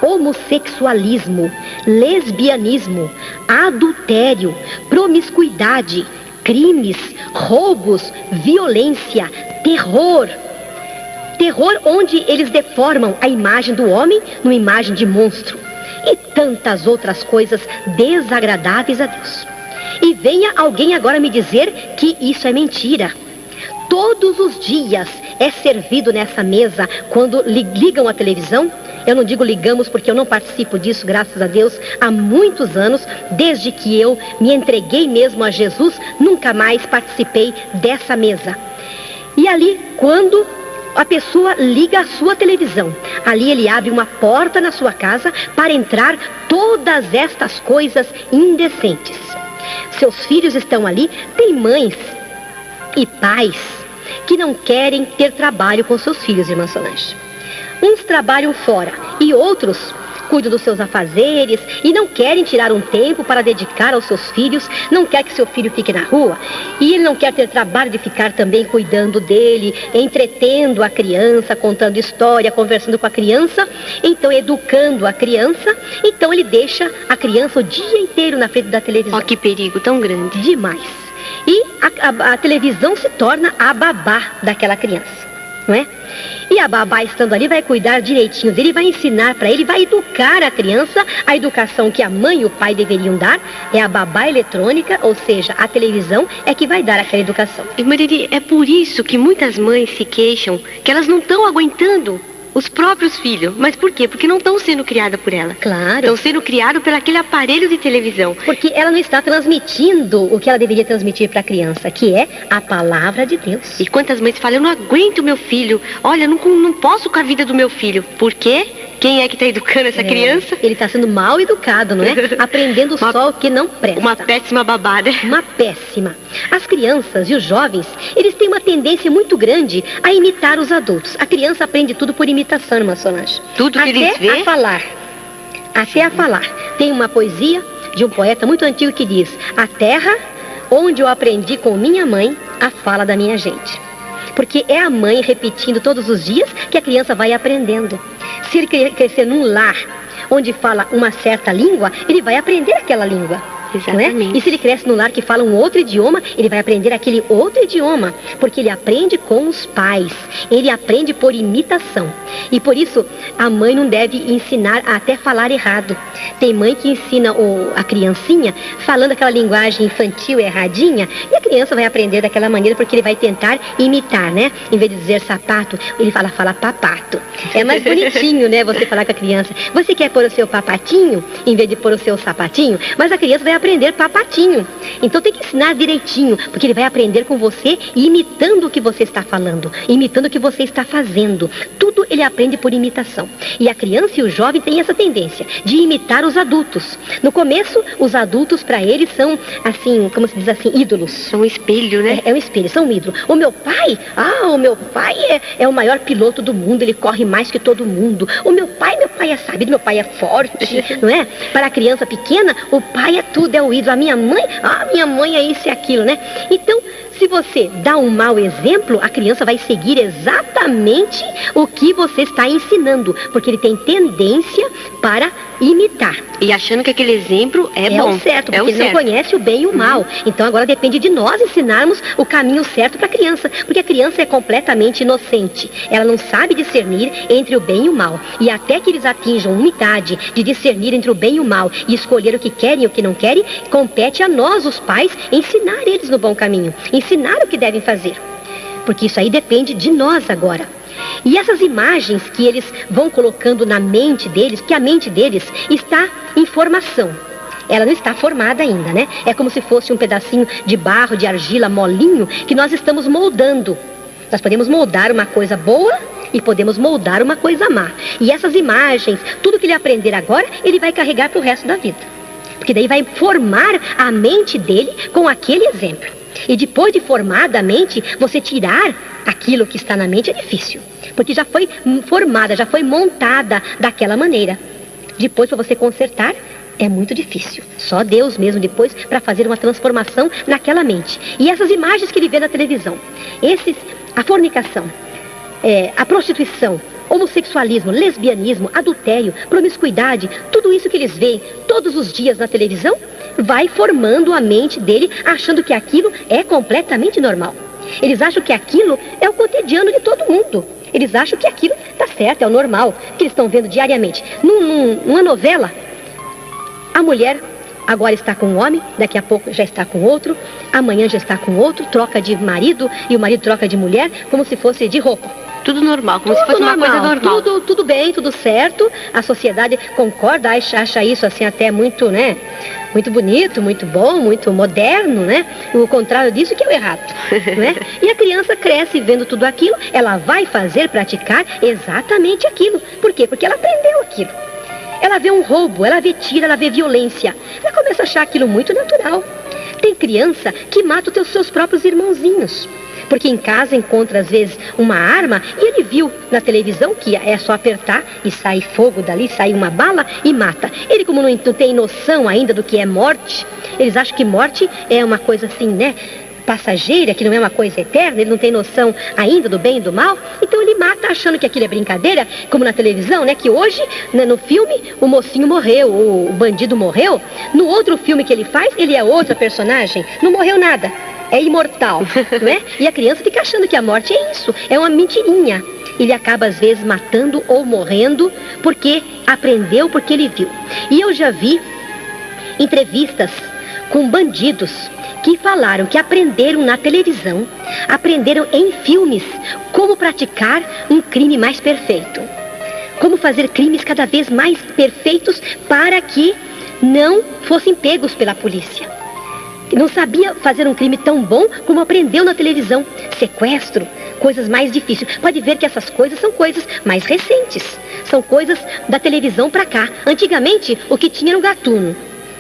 homossexualismo, lesbianismo, adultério, promiscuidade, crimes, roubos, violência, terror. Terror onde eles deformam a imagem do homem numa imagem de monstro. E tantas outras coisas desagradáveis a Deus. E venha alguém agora me dizer que isso é mentira. Todos os dias é servido nessa mesa, quando ligam a televisão. Eu não digo ligamos porque eu não participo disso, graças a Deus, há muitos anos. Desde que eu me entreguei mesmo a Jesus, nunca mais participei dessa mesa. E ali, quando a pessoa liga a sua televisão, ali ele abre uma porta na sua casa para entrar todas estas coisas indecentes. Seus filhos estão ali. Tem mães e pais que não querem ter trabalho com seus filhos, irmã Solange. Uns trabalham fora e outros cuidam dos seus afazeres e não querem tirar um tempo para dedicar aos seus filhos. Não quer que seu filho fique na rua e ele não quer ter trabalho de ficar também cuidando dele, entretendo a criança, contando história, conversando com a criança, então educando a criança. Então ele deixa a criança o dia inteiro na frente da televisão. Ó, que perigo tão grande. Demais. E a televisão se torna a babá daquela criança, não é? E a babá, estando ali, vai cuidar direitinho dele, vai ensinar para ele, vai educar a criança. A educação que a mãe e o pai deveriam dar é a babá eletrônica, ou seja, a televisão é que vai dar aquela educação. E Maria, é por isso que muitas mães se queixam que elas não estão aguentando os próprios filhos. Mas por quê? Porque não estão sendo criadas por ela. Claro. Estão sendo criados por aquele aparelho de televisão. Porque ela não está transmitindo o que ela deveria transmitir para a criança, que é a palavra de Deus. E quantas mães falam, eu não aguento meu filho. Olha, não posso com a vida do meu filho. Por quê? Quem é que está educando essa criança? Ele está sendo mal educado, não é? Aprendendo só o que não presta. Uma péssima babada. Uma péssima. As crianças e os jovens, eles têm uma tendência muito grande a imitar os adultos. A criança aprende tudo por imitação, irmã Solange. Tudo que eles vê? Até a falar. Até a falar. Tem uma poesia de um poeta muito antigo que diz: a terra onde eu aprendi com minha mãe a fala da minha gente. Porque é a mãe repetindo todos os dias que a criança vai aprendendo. Se ele crescer num lar onde fala uma certa língua, ele vai aprender aquela língua. Exatamente. Não é? E se ele cresce num lar que fala um outro idioma, ele vai aprender aquele outro idioma. Porque ele aprende com os pais. Ele aprende por imitação. E por isso, a mãe não deve ensinar a até falar errado. Tem mãe que ensina a criancinha falando aquela linguagem infantil erradinha, e a criança vai aprender daquela maneira porque ele vai tentar imitar, né? Em vez de dizer sapato, ele fala papato. É mais bonitinho, né? Você falar com a criança, você quer pôr o seu papatinho, em vez de pôr o seu sapatinho? Mas a criança vai aprender papatinho. Então tem que ensinar direitinho, porque ele vai aprender com você imitando o que você está falando, imitando o que você está fazendo. Tudo tudo ele aprende por imitação. E a criança e o jovem têm essa tendência de imitar os adultos. No começo, os adultos para eles são, assim, como se diz assim, ídolos. São um espelho, né? É um espelho, são um ídolo. O meu pai é o maior piloto do mundo, ele corre mais que todo mundo. O meu pai é sabido, meu pai é forte, não é? Para a criança pequena, o pai é tudo, é o ídolo. A minha mãe é isso e aquilo, né? Então, se você dá um mau exemplo, a criança vai seguir exatamente o que você está ensinando, porque ele tem tendência para imitar. E achando que aquele exemplo é bom. É o certo, porque ele não conhece o bem e o mal. Então agora depende de nós ensinarmos o caminho certo para a criança, porque a criança é completamente inocente. Ela não sabe discernir entre o bem e o mal. E até que eles atinjam uma idade de discernir entre o bem e o mal e escolher o que querem e o que não querem, compete a nós, os pais, ensinar eles no bom caminho, ensinar o que devem fazer. Porque isso aí depende de nós agora. E essas imagens que eles vão colocando na mente deles, que a mente deles está em formação. Ela não está formada ainda, né? É como se fosse um pedacinho de barro, de argila, molinho, que nós estamos moldando. Nós podemos moldar uma coisa boa e podemos moldar uma coisa má. E essas imagens, tudo que ele aprender agora, ele vai carregar para o resto da vida. Porque daí vai formar a mente dele com aquele exemplo. E depois de formada a mente, você tirar aquilo que está na mente é difícil. Porque já foi formada, já foi montada daquela maneira. Depois, para você consertar, é muito difícil. Só Deus mesmo depois para fazer uma transformação naquela mente. E essas imagens que ele vê na televisão, a fornicação, a prostituição, homossexualismo, lesbianismo, adultério, promiscuidade, tudo isso que eles veem todos os dias na televisão, vai formando a mente dele, achando que aquilo é completamente normal. Eles acham que aquilo é o cotidiano de todo mundo. Eles acham que aquilo está certo, é o normal, que eles estão vendo diariamente. Numa novela, a mulher agora está com um homem, daqui a pouco já está com outro, amanhã já está com outro, troca de marido e o marido troca de mulher, como se fosse de roupa. Tudo normal, como se fosse uma coisa normal. Tudo bem, tudo certo. A sociedade concorda, acha isso assim até muito, né? Muito bonito, muito bom, muito moderno, né? O contrário disso que é o errado, né? E a criança cresce vendo tudo aquilo, ela vai praticar exatamente aquilo. Por quê? Porque ela aprendeu aquilo. Ela vê um roubo, ela vê tiro, ela vê violência. Ela começa a achar aquilo muito natural. Tem criança que mata os seus próprios irmãozinhos. Porque em casa encontra às vezes uma arma e ele viu na televisão que é só apertar e sai fogo dali, sai uma bala e mata. Ele, como não tem noção ainda do que é morte, eles acham que morte é uma coisa assim, né, passageira, que não é uma coisa eterna, ele não tem noção ainda do bem e do mal, então ele mata achando que aquilo é brincadeira, como na televisão, né, que hoje, né, no filme, o mocinho morreu, o bandido morreu, no outro filme que ele faz, ele é outra personagem, não morreu nada. É imortal, não é? E a criança fica achando que a morte é isso, é uma mentirinha. Ele acaba às vezes matando ou morrendo porque aprendeu, porque ele viu. E eu já vi entrevistas com bandidos que falaram que aprenderam na televisão, aprenderam em filmes como praticar um crime mais perfeito. Como fazer crimes cada vez mais perfeitos para que não fossem pegos pela polícia. Não sabia fazer um crime tão bom como aprendeu na televisão. Sequestro, coisas mais difíceis. Pode ver que essas coisas são coisas mais recentes. São coisas da televisão para cá. Antigamente, o que tinha era um gatuno.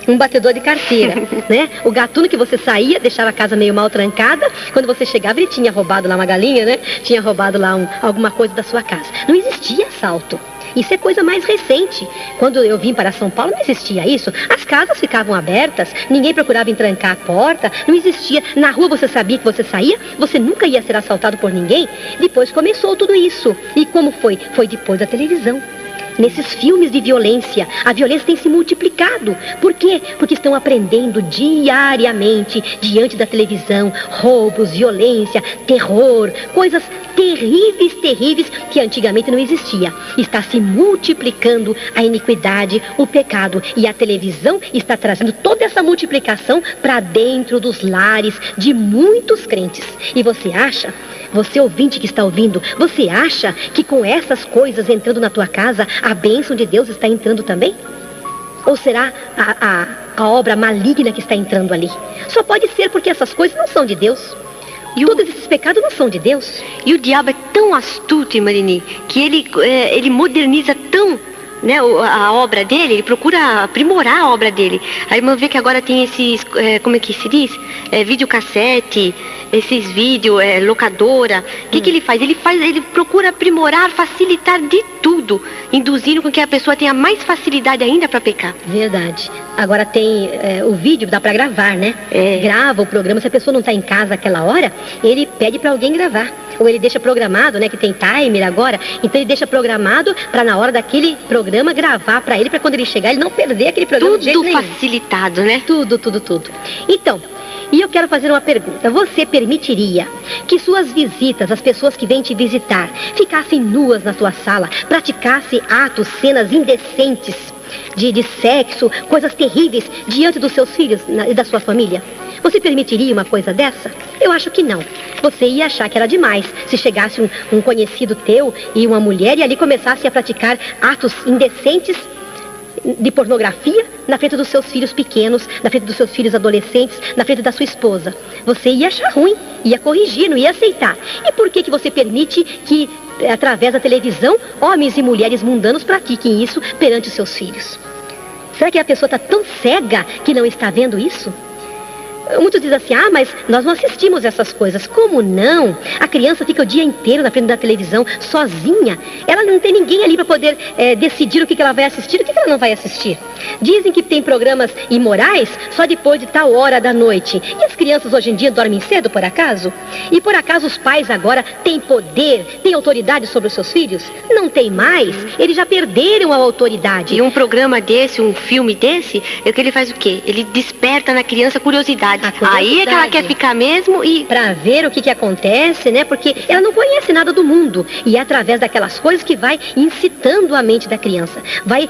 Um batedor de carteira, né? O gatuno que você saía, deixava a casa meio mal trancada. Quando você chegava, ele tinha roubado lá uma galinha, né? Tinha roubado lá alguma coisa da sua casa. Não existia assalto. Isso é coisa mais recente. Quando eu vim para São Paulo, não existia isso. As casas ficavam abertas, ninguém procurava entrancar a porta, não existia. Na rua você sabia que você saía, você nunca ia ser assaltado por ninguém. Depois começou tudo isso. E como foi? Foi depois da televisão. Nesses filmes de violência, a violência tem se multiplicado. Por quê? Porque estão aprendendo diariamente, diante da televisão, roubos, violência, terror, coisas terríveis, terríveis, que antigamente não existia. Está se multiplicando a iniquidade, o pecado. E a televisão está trazendo toda essa multiplicação para dentro dos lares de muitos crentes. E você acha... Você ouvinte que está ouvindo, você acha que com essas coisas entrando na tua casa, a bênção de Deus está entrando também? Ou será a obra maligna que está entrando ali? Só pode ser porque essas coisas não são de Deus. Todos esses pecados não são de Deus. E o diabo é tão astuto, Marini, que ele moderniza tão, né, a obra dele, ele procura aprimorar a obra dele. A irmã vê que agora tem esses, como é que se diz? Videocassete, esses vídeos, locadora. O que ele faz? Ele procura aprimorar, facilitar de tudo, induzindo com que a pessoa tenha mais facilidade ainda para pecar. Verdade. Agora tem o vídeo, dá para gravar, né? Grava o programa, se a pessoa não está em casa naquela hora, ele pede para alguém gravar. Ou ele deixa programado, né, que tem timer agora, então ele deixa programado para na hora daquele programa gravar para ele, para quando ele chegar ele não perder aquele programa de jeito nenhum. Tudo facilitado, né? Tudo. Então, e eu quero fazer uma pergunta. Você permitiria que suas visitas, as pessoas que vêm te visitar, ficassem nuas na sua sala, praticassem atos, cenas indecentes de sexo, coisas terríveis diante dos seus filhos e da sua família? Você permitiria uma coisa dessa? Eu acho que não. Você ia achar que era demais se chegasse um conhecido teu e uma mulher e ali começasse a praticar atos indecentes de pornografia na frente dos seus filhos pequenos, na frente dos seus filhos adolescentes, na frente da sua esposa. Você ia achar ruim, ia corrigir, não ia aceitar. E por que você permite que, através da televisão, homens e mulheres mundanos pratiquem isso perante os seus filhos? Será que a pessoa está tão cega que não está vendo isso? Muitos dizem assim, mas nós não assistimos essas coisas. Como não? A criança fica o dia inteiro na frente da televisão, sozinha. Ela não tem ninguém ali para poder decidir o que ela vai assistir e o que ela não vai assistir. Dizem que tem programas imorais só depois de tal hora da noite. E as crianças hoje em dia dormem cedo, por acaso? E por acaso os pais agora têm poder, têm autoridade sobre os seus filhos? Não tem mais. Eles já perderam a autoridade. E um programa desse, um filme desse, é que ele faz o quê? Ele desperta na criança curiosidade. Aí é que ela quer ficar mesmo e... Pra ver o que acontece, né? Porque ela não conhece nada do mundo. E é através daquelas coisas que vai incitando a mente da criança. Vai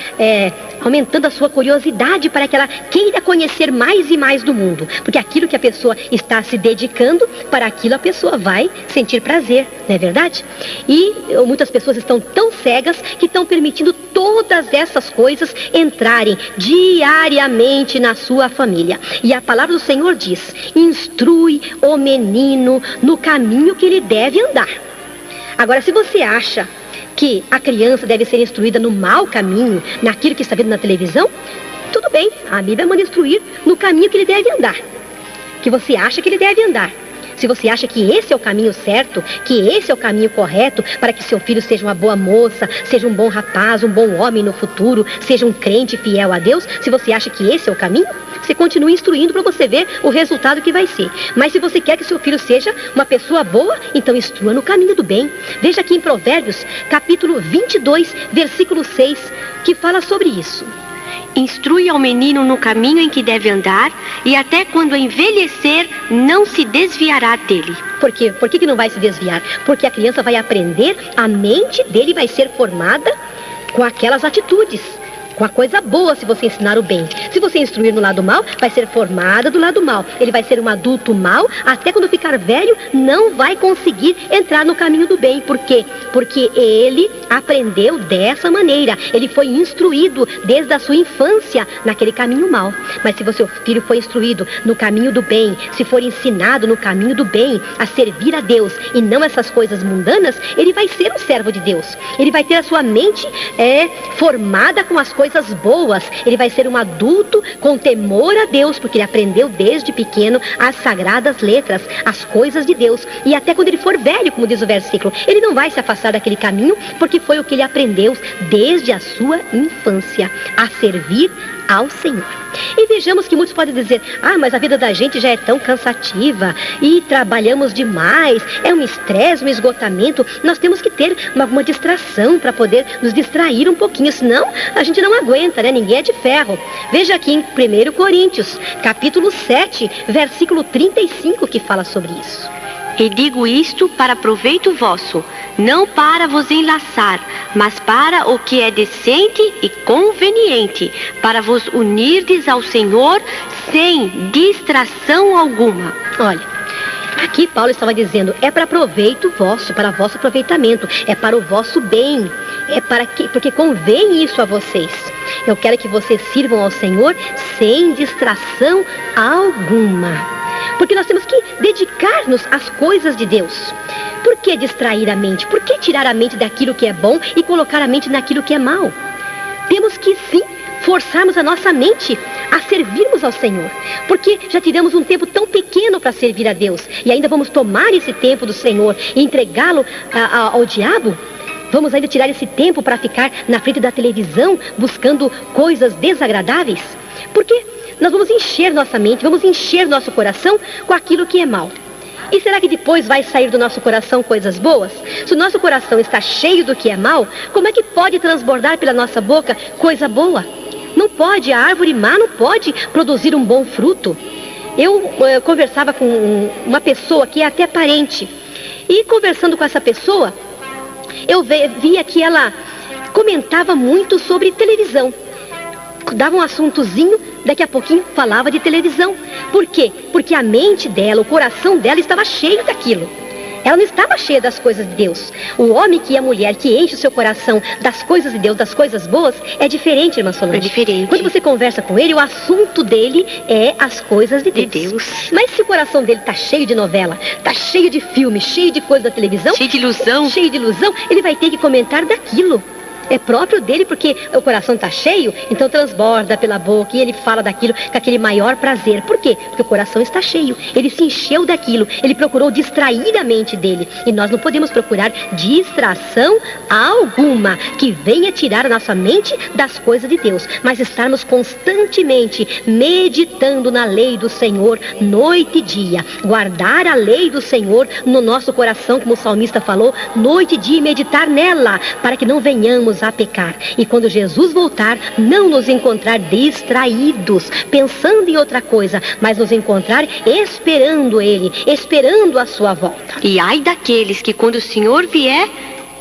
aumentando a sua curiosidade para que ela queira conhecer mais e mais do mundo. Porque aquilo que a pessoa está se dedicando, para aquilo a pessoa vai sentir prazer. Não é verdade? E muitas pessoas estão tão cegas que estão permitindo todas essas coisas entrarem diariamente na sua família. E a palavra do Senhor diz, instrui o menino no caminho que ele deve andar. Agora, se você acha que a criança deve ser instruída no mau caminho, naquilo que está vendo na televisão, tudo bem, a Bíblia manda instruir no caminho que ele deve andar, que você acha que ele deve andar. Se você acha que esse é o caminho certo, que esse é o caminho correto para que seu filho seja uma boa moça, seja um bom rapaz, um bom homem no futuro, seja um crente fiel a Deus, se você acha que esse é o caminho, você continua instruindo para você ver o resultado que vai ser. Mas se você quer que seu filho seja uma pessoa boa, então instrua no caminho do bem. Veja aqui em Provérbios, capítulo 22, versículo 6, que fala sobre isso. Instrui ao menino no caminho em que deve andar, e até quando envelhecer, não se desviará dele. Por quê? Por que não vai se desviar? Porque a criança vai aprender, a mente dele vai ser formada com aquelas atitudes, com a coisa boa, se você ensinar o bem. Se você instruir no lado mal, vai ser formada do lado mal. Ele vai ser um adulto mau, até quando ficar velho, não vai conseguir entrar no caminho do bem. Por quê? Porque ele aprendeu dessa maneira. Ele foi instruído desde a sua infância naquele caminho mau. Mas se o seu filho foi instruído no caminho do bem, se for ensinado no caminho do bem, a servir a Deus e não essas coisas mundanas, ele vai ser um servo de Deus. Ele vai ter a sua mente formada com as coisas boas. Ele vai ser um adulto com temor a Deus, porque ele aprendeu desde pequeno as sagradas letras, as coisas de Deus. E até quando ele for velho, como diz o versículo, ele não vai se afastar daquele caminho, porque foi o que ele aprendeu desde a sua infância, a servir ao Senhor. E vejamos que muitos podem dizer, mas a vida da gente já é tão cansativa e trabalhamos demais, é um estresse, um esgotamento, nós temos que ter uma distração para poder nos distrair um pouquinho, senão a gente não aguenta, né? Ninguém é de ferro. Veja aqui em 1 Coríntios, capítulo 7, versículo 35, que fala sobre isso. E digo isto para proveito vosso, não para vos enlaçar, mas para o que é decente e conveniente, para vos unirdes ao Senhor sem distração alguma. Olha, aqui Paulo estava dizendo, é para proveito vosso, para vosso aproveitamento, é para o vosso bem, porque convém isso a vocês. Eu quero que vocês sirvam ao Senhor sem distração alguma. Porque nós temos que dedicar-nos às coisas de Deus. Por que distrair a mente? Por que tirar a mente daquilo que é bom e colocar a mente naquilo que é mal? Temos que, sim, forçarmos a nossa mente a servirmos ao Senhor. Porque já tivemos um tempo tão pequeno para servir a Deus. E ainda vamos tomar esse tempo do Senhor e entregá-lo ao diabo? Vamos ainda tirar esse tempo para ficar na frente da televisão buscando coisas desagradáveis? Porque nós vamos encher nossa mente, vamos encher nosso coração com aquilo que é mal. E será que depois vai sair do nosso coração coisas boas? Se o nosso coração está cheio do que é mal, como é que pode transbordar pela nossa boca coisa boa? Não pode, a árvore má não pode produzir um bom fruto. Eu conversava com uma pessoa que é até parente. E conversando com essa pessoa, eu via que ela comentava muito sobre televisão. Dava um assuntozinho, daqui a pouquinho falava de televisão. Por quê? Porque a mente dela, o coração dela estava cheio daquilo. Ela não estava cheia das coisas de Deus. O homem e a mulher que enche o seu coração das coisas de Deus, das coisas boas, é diferente, irmã Solange. É diferente. Quando você conversa com ele, o assunto dele é as coisas de Deus. Mas se o coração dele está cheio de novela, está cheio de filme, cheio de coisa da televisão, cheio de ilusão, ele vai ter que comentar daquilo. É próprio dele, porque o coração está cheio, então transborda pela boca e ele fala daquilo com aquele maior prazer. Por quê? Porque o coração está cheio, ele se encheu daquilo, ele procurou distrair a mente dele. E nós não podemos procurar distração alguma que venha tirar a nossa mente das coisas de Deus, mas estarmos constantemente meditando na lei do Senhor noite e dia. Guardar a lei do Senhor no nosso coração, como o salmista falou, noite e dia, e meditar nela, para que não venhamos a pecar. E quando Jesus voltar, não nos encontrar distraídos, pensando em outra coisa, mas nos encontrar esperando Ele, esperando a sua volta. E ai daqueles que quando o Senhor vier,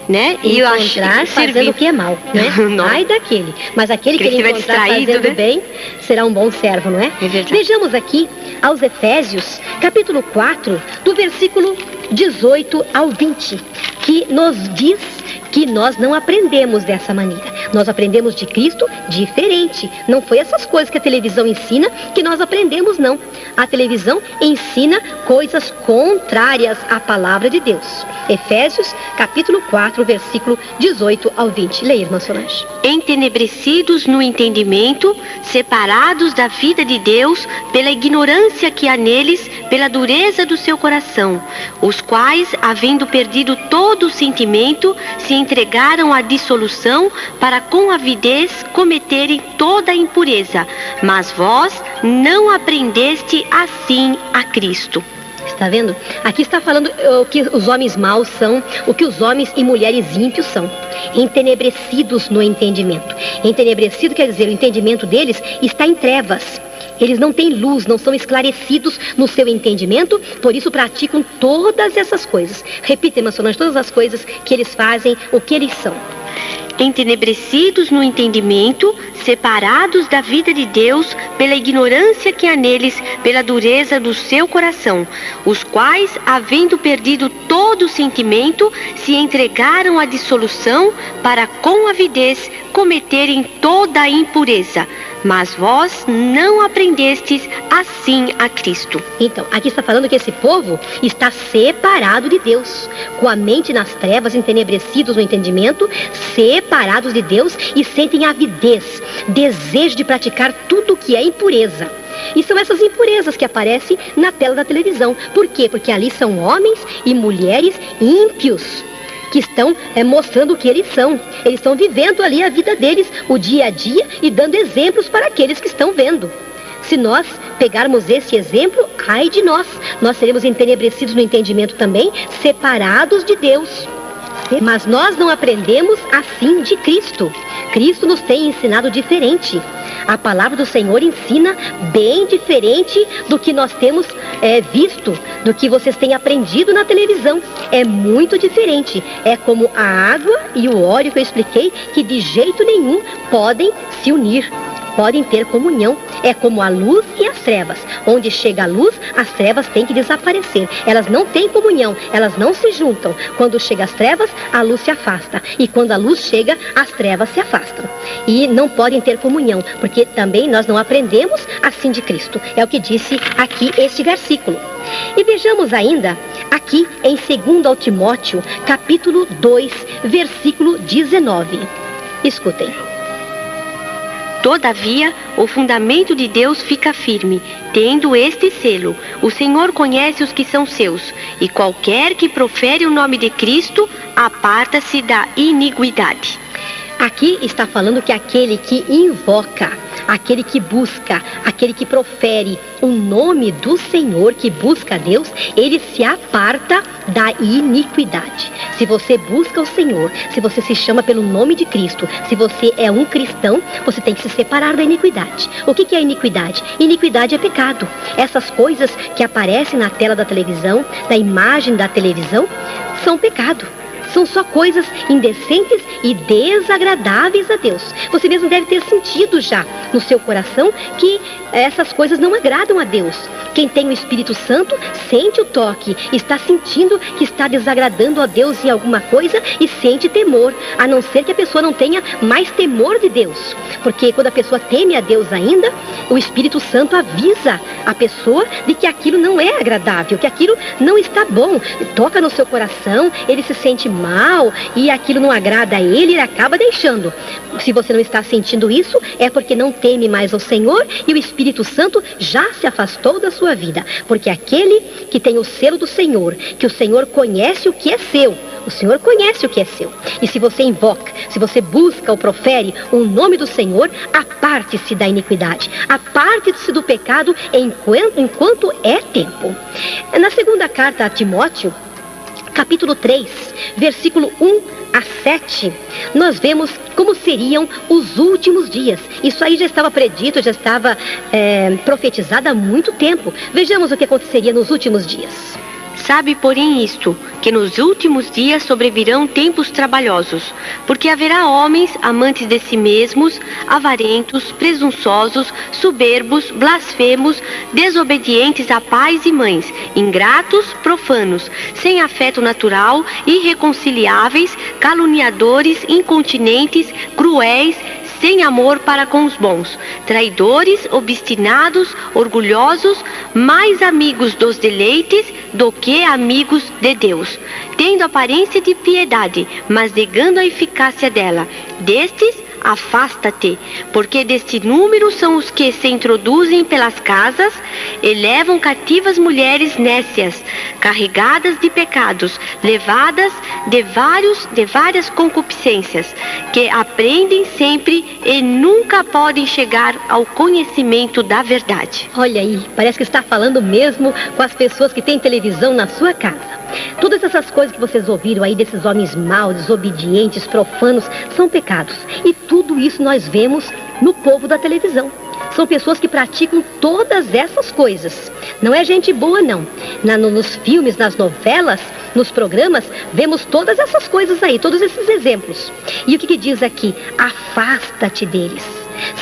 né, e encontrar fazendo o que é mal, né? Ai daquele. Mas aquele que ele encontrar fazendo, né, bem, será um bom servo, não é? É verdade. Vejamos aqui aos Efésios, capítulo 4, do versículo 18 ao 20, que nos diz que nós não aprendemos dessa maneira. Nós aprendemos de Cristo diferente. Não foi essas coisas que a televisão ensina que nós aprendemos, não. A televisão ensina coisas contrárias à palavra de Deus. Efésios, capítulo 4, versículo 18 ao 20. Leia, irmã Solange. Entenebrecidos no entendimento, separados da vida de Deus pela ignorância que há neles, pela dureza do seu coração, os quais, havendo perdido todo o sentimento, se entregaram à dissolução para com avidez cometerem toda a impureza. Mas vós não aprendeste assim a Cristo. Está vendo? Aqui está falando o que os homens maus são, o que os homens e mulheres ímpios são. Entenebrecidos no entendimento. Entenebrecido quer dizer, o entendimento deles está em trevas. Eles não têm luz, não são esclarecidos no seu entendimento, por isso praticam todas essas coisas. Repita, irmã Solange, todas as coisas que eles fazem, o que eles são. Entenebrecidos no entendimento, separados da vida de Deus pela ignorância que há neles, pela dureza do seu coração, os quais, havendo perdido todo o sentimento, se entregaram à dissolução para com avidez cometerem toda a impureza. Mas vós não aprendestes assim a Cristo. Então, aqui está falando que esse povo está separado de Deus, com a mente nas trevas, entenebrecidos no entendimento, separados de Deus e sentem avidez, desejo de praticar tudo o que é impureza. E são essas impurezas que aparecem na tela da televisão. Por quê? Porque ali são homens e mulheres ímpios, que estão mostrando o que eles são. Eles estão vivendo ali a vida deles, o dia a dia, e dando exemplos para aqueles que estão vendo. Se nós pegarmos esse exemplo, ai de nós seremos entenebrecidos no entendimento também, separados de Deus. Mas nós não aprendemos assim de Cristo. Cristo nos tem ensinado diferente. A palavra do Senhor ensina bem diferente do que nós temos visto, do que vocês têm aprendido na televisão. É muito diferente. É como a água e o óleo que eu expliquei, que de jeito nenhum podem se unir. podem ter comunhão. É como a luz e as trevas. Onde chega a luz, as trevas têm que desaparecer. Elas não têm comunhão, elas não se juntam. Quando chega as trevas, a luz se afasta. E quando a luz chega, as trevas se afastam. E não podem ter comunhão, porque também nós não aprendemos assim de Cristo. É o que disse aqui este versículo. E vejamos ainda aqui em 2 Timóteo, capítulo 2, versículo 19. Escutem. Todavia, o fundamento de Deus fica firme, tendo este selo: o Senhor conhece os que são seus, e qualquer que profere o nome de Cristo, aparta-se da iniquidade. Aqui está falando que aquele que invoca, aquele que busca, aquele que profere o nome do Senhor, que busca a Deus, ele se aparta da iniquidade. Se você busca o Senhor, se você se chama pelo nome de Cristo, se você é um cristão, você tem que se separar da iniquidade. O que é iniquidade? Iniquidade é pecado. Essas coisas que aparecem na tela da televisão, na imagem da televisão, são pecado. São só coisas indecentes e desagradáveis a Deus. Você mesmo deve ter sentido já no seu coração que essas coisas não agradam a Deus. Quem tem o Espírito Santo sente o toque, está sentindo que está desagradando a Deus em alguma coisa e sente temor, a não ser que a pessoa não tenha mais temor de Deus. Porque quando a pessoa teme a Deus ainda, o Espírito Santo avisa a pessoa de que aquilo não é agradável, que aquilo não está bom. Toca no seu coração, ele se sente mal e aquilo não agrada a ele acaba deixando. Se você não está sentindo isso, é porque não teme mais ao Senhor e o Espírito Santo já se afastou da sua vida. Porque aquele que tem o selo do Senhor, que o Senhor conhece o que é seu, o Senhor conhece o que é seu. E se você invoca, se você busca ou profere o nome do Senhor, aparte-se da iniquidade, aparte-se do pecado enquanto é tempo. Na segunda carta a Timóteo, capítulo 3, versículo 1 a 7, nós vemos como seriam os últimos dias. Isso aí já estava predito, já estava profetizado há muito tempo. Vejamos o que aconteceria nos últimos dias. Sabe, porém, isto, que nos últimos dias sobrevirão tempos trabalhosos, porque haverá homens amantes de si mesmos, avarentos, presunçosos, soberbos, blasfemos, desobedientes a pais e mães, ingratos, profanos, sem afeto natural, irreconciliáveis, caluniadores, incontinentes, cruéis, sem amor para com os bons, traidores, obstinados, orgulhosos, mais amigos dos deleites do que amigos de Deus, tendo aparência de piedade, mas negando a eficácia dela. Destes, afasta-te, porque deste número são os que se introduzem pelas casas e levam cativas mulheres nécias, carregadas de pecados, levadas de várias concupiscências, que aprendem sempre e nunca podem chegar ao conhecimento da verdade. Olha aí, parece que está falando mesmo com as pessoas que têm televisão na sua casa. Todas essas coisas que vocês ouviram aí desses homens maus, desobedientes, profanos, são pecados. E tudo isso nós vemos no povo da televisão. São pessoas que praticam todas essas coisas. Não é gente boa, não. Nos filmes, nas novelas, nos programas, vemos todas essas coisas aí, todos esses exemplos. E o que diz aqui? Afasta-te deles.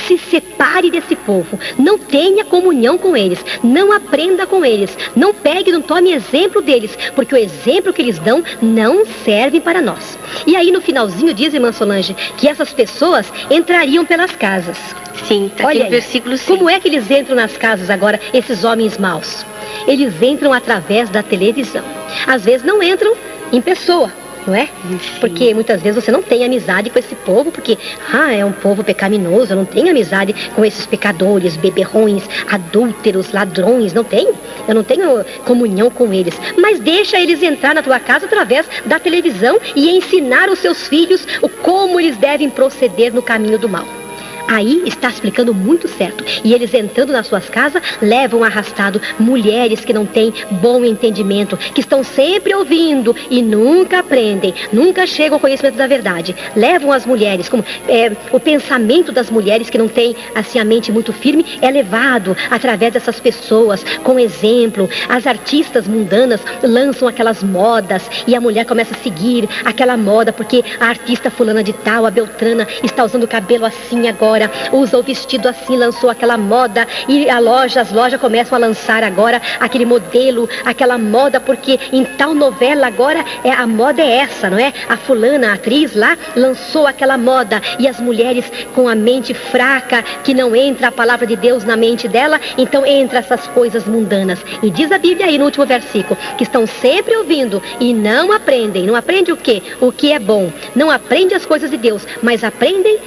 Se separe desse povo, não tenha comunhão com eles, não aprenda com eles, não pegue, não tome exemplo deles, porque o exemplo que eles dão não serve para nós. E aí no finalzinho diz, irmã Solange, que essas pessoas entrariam pelas casas. Sim, está aqui no versículo 5. Como é que eles entram nas casas agora, esses homens maus? Eles entram através da televisão. Às vezes não entram em pessoa, não é? Porque muitas vezes você não tem amizade com esse povo, porque é um povo pecaminoso, eu não tenho amizade com esses pecadores, beberrões, adúlteros, ladrões, não tenho. Eu não tenho comunhão com eles. Mas deixa eles entrar na tua casa através da televisão e ensinar os seus filhos como eles devem proceder no caminho do mal. Aí está explicando muito certo. E eles entrando nas suas casas, levam arrastado mulheres que não têm bom entendimento, que estão sempre ouvindo e nunca aprendem, nunca chegam ao conhecimento da verdade. Levam as mulheres, o pensamento das mulheres que não têm assim a mente muito firme, é levado através dessas pessoas, com exemplo. As artistas mundanas lançam aquelas modas e a mulher começa a seguir aquela moda, porque a artista fulana de tal, a Beltrana, está usando o cabelo assim agora. agora usa o vestido assim, lançou aquela moda, e as lojas começam a lançar agora aquele modelo, aquela moda, porque em tal novela agora a moda é essa, não é? A fulana, a atriz lá, lançou aquela moda, e as mulheres com a mente fraca, que não entra a palavra de Deus na mente dela, então entra essas coisas mundanas. E diz a Bíblia aí no último versículo, que estão sempre ouvindo e não aprendem. Não aprende o quê? O que é bom. Não aprende as coisas de Deus, mas aprendem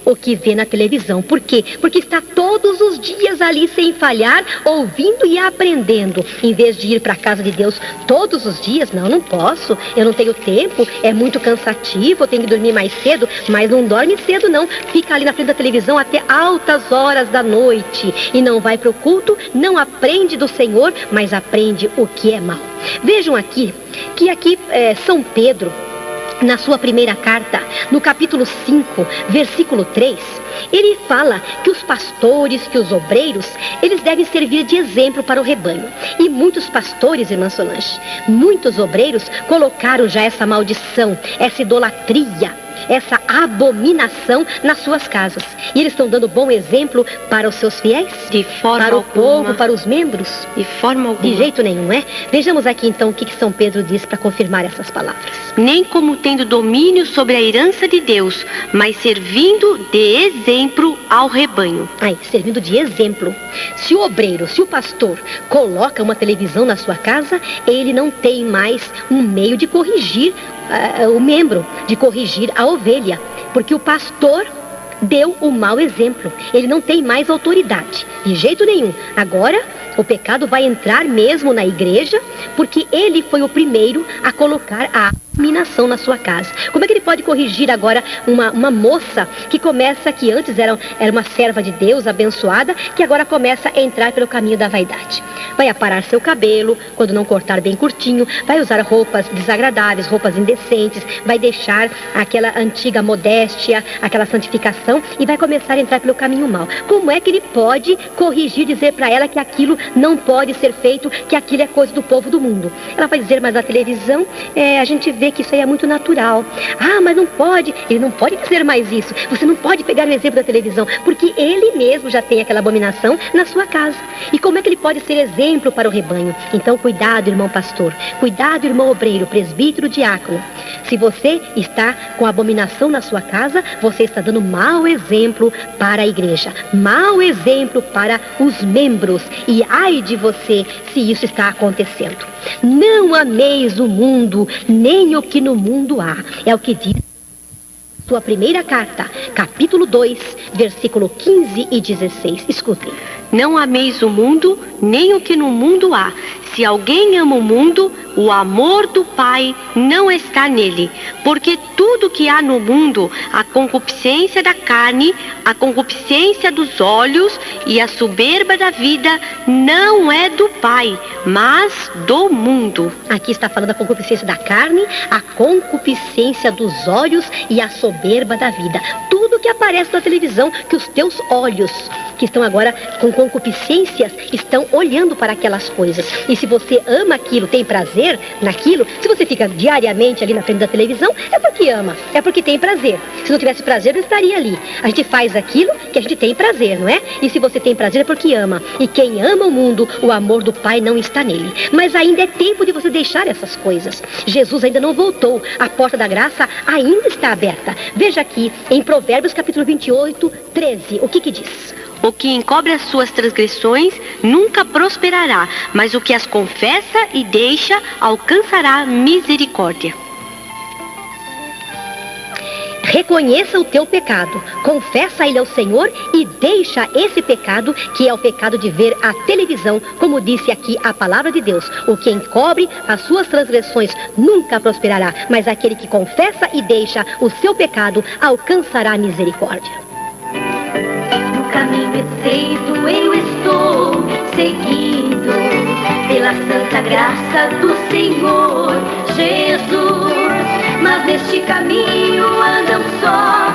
o que vê na televisão. Por quê? Porque está todos os dias ali sem falhar, ouvindo e aprendendo, em vez de ir para a casa de Deus todos os dias. Não posso, eu não tenho tempo, é muito cansativo, eu tenho que dormir mais cedo. Mas não dorme cedo não, fica ali na frente da televisão até altas horas da noite e não vai para o culto, não aprende do Senhor, mas aprende o que é mal. Vejam aqui, que aqui São Pedro, na sua primeira carta, no capítulo 5, versículo 3, ele fala que os pastores, que os obreiros, eles devem servir de exemplo para o rebanho. E muitos pastores, irmã Solange, muitos obreiros colocaram já essa maldição, essa idolatria, essa abominação nas suas casas. E eles estão dando bom exemplo para os seus fiéis? De forma para o alguma. povo, para os membros? De forma alguma. De jeito nenhum, é? Vejamos aqui então o que São Pedro diz para confirmar essas palavras. Nem como tendo domínio sobre a herança de Deus, mas servindo de exemplo ao rebanho. Aí, servindo de exemplo. Se o obreiro, se o pastor coloca uma televisão na sua casa, ele não tem mais um meio de corrigir o membro, de corrigir a ovelha, porque o pastor deu o mau exemplo. Ele não tem mais autoridade, de jeito nenhum. Agora, o pecado vai entrar mesmo na igreja, porque ele foi o primeiro a colocar a abominação na sua casa. Como é que ele pode corrigir agora uma moça que começa, que antes era uma serva de Deus abençoada, que agora começa a entrar pelo caminho da vaidade? Vai aparar seu cabelo, quando não cortar bem curtinho, vai usar roupas desagradáveis, roupas indecentes, vai deixar aquela antiga modéstia, aquela santificação, e vai começar a entrar pelo caminho mau. Como é que ele pode corrigir, dizer para ela que aquilo não pode ser feito, que aquilo é coisa do povo do mundo? Ela vai dizer, mas na televisão a gente vê que isso aí é muito natural. Ah, mas não pode. Ele não pode dizer mais isso. Você não pode pegar o exemplo da televisão, porque ele mesmo já tem aquela abominação na sua casa. E como é que ele pode ser exemplo para o rebanho? Então, cuidado, irmão pastor. Cuidado, irmão obreiro, presbítero, diácono. Se você está com abominação na sua casa, você está dando mau exemplo para a igreja. Mau exemplo para os membros. E ai de você se isso está acontecendo. Não ameis o mundo, nem o que no mundo há. É o que diz sua primeira carta, capítulo 2, versículo 15 e 16. Escutem. Não ameis o mundo, nem o que no mundo há. Se alguém ama o mundo, o amor do Pai não está nele. Porque tudo que há no mundo, a concupiscência da carne, a concupiscência dos olhos e a soberba da vida, não é do Pai, mas do mundo. Aqui está falando da concupiscência da carne, a concupiscência dos olhos e a soberba da vida. Tudo que aparece na televisão, que os teus olhos, que estão agora com concupiscências, estão olhando para aquelas coisas. E se você ama aquilo, tem prazer naquilo, se você fica diariamente ali na frente da televisão, é porque ama, é porque tem prazer. Se não tivesse prazer, não estaria ali. A gente faz aquilo que a gente tem prazer, não é? E se você tem prazer, é porque ama. E quem ama o mundo, o amor do Pai não está nele. Mas ainda é tempo de você deixar essas coisas. Jesus ainda não voltou. A porta da graça ainda está aberta. Veja aqui em Provérbios capítulo 28, 13. O que diz? O que encobre as suas transgressões nunca prosperará, mas o que as confessa e deixa alcançará misericórdia. Reconheça o teu pecado, confessa ele ao Senhor e deixa esse pecado, que é o pecado de ver a televisão, como disse aqui a palavra de Deus. O que encobre as suas transgressões nunca prosperará, mas aquele que confessa e deixa o seu pecado alcançará misericórdia. No caminho estreito eu estou seguindo, pela santa graça do Senhor Jesus. Mas neste caminho andam só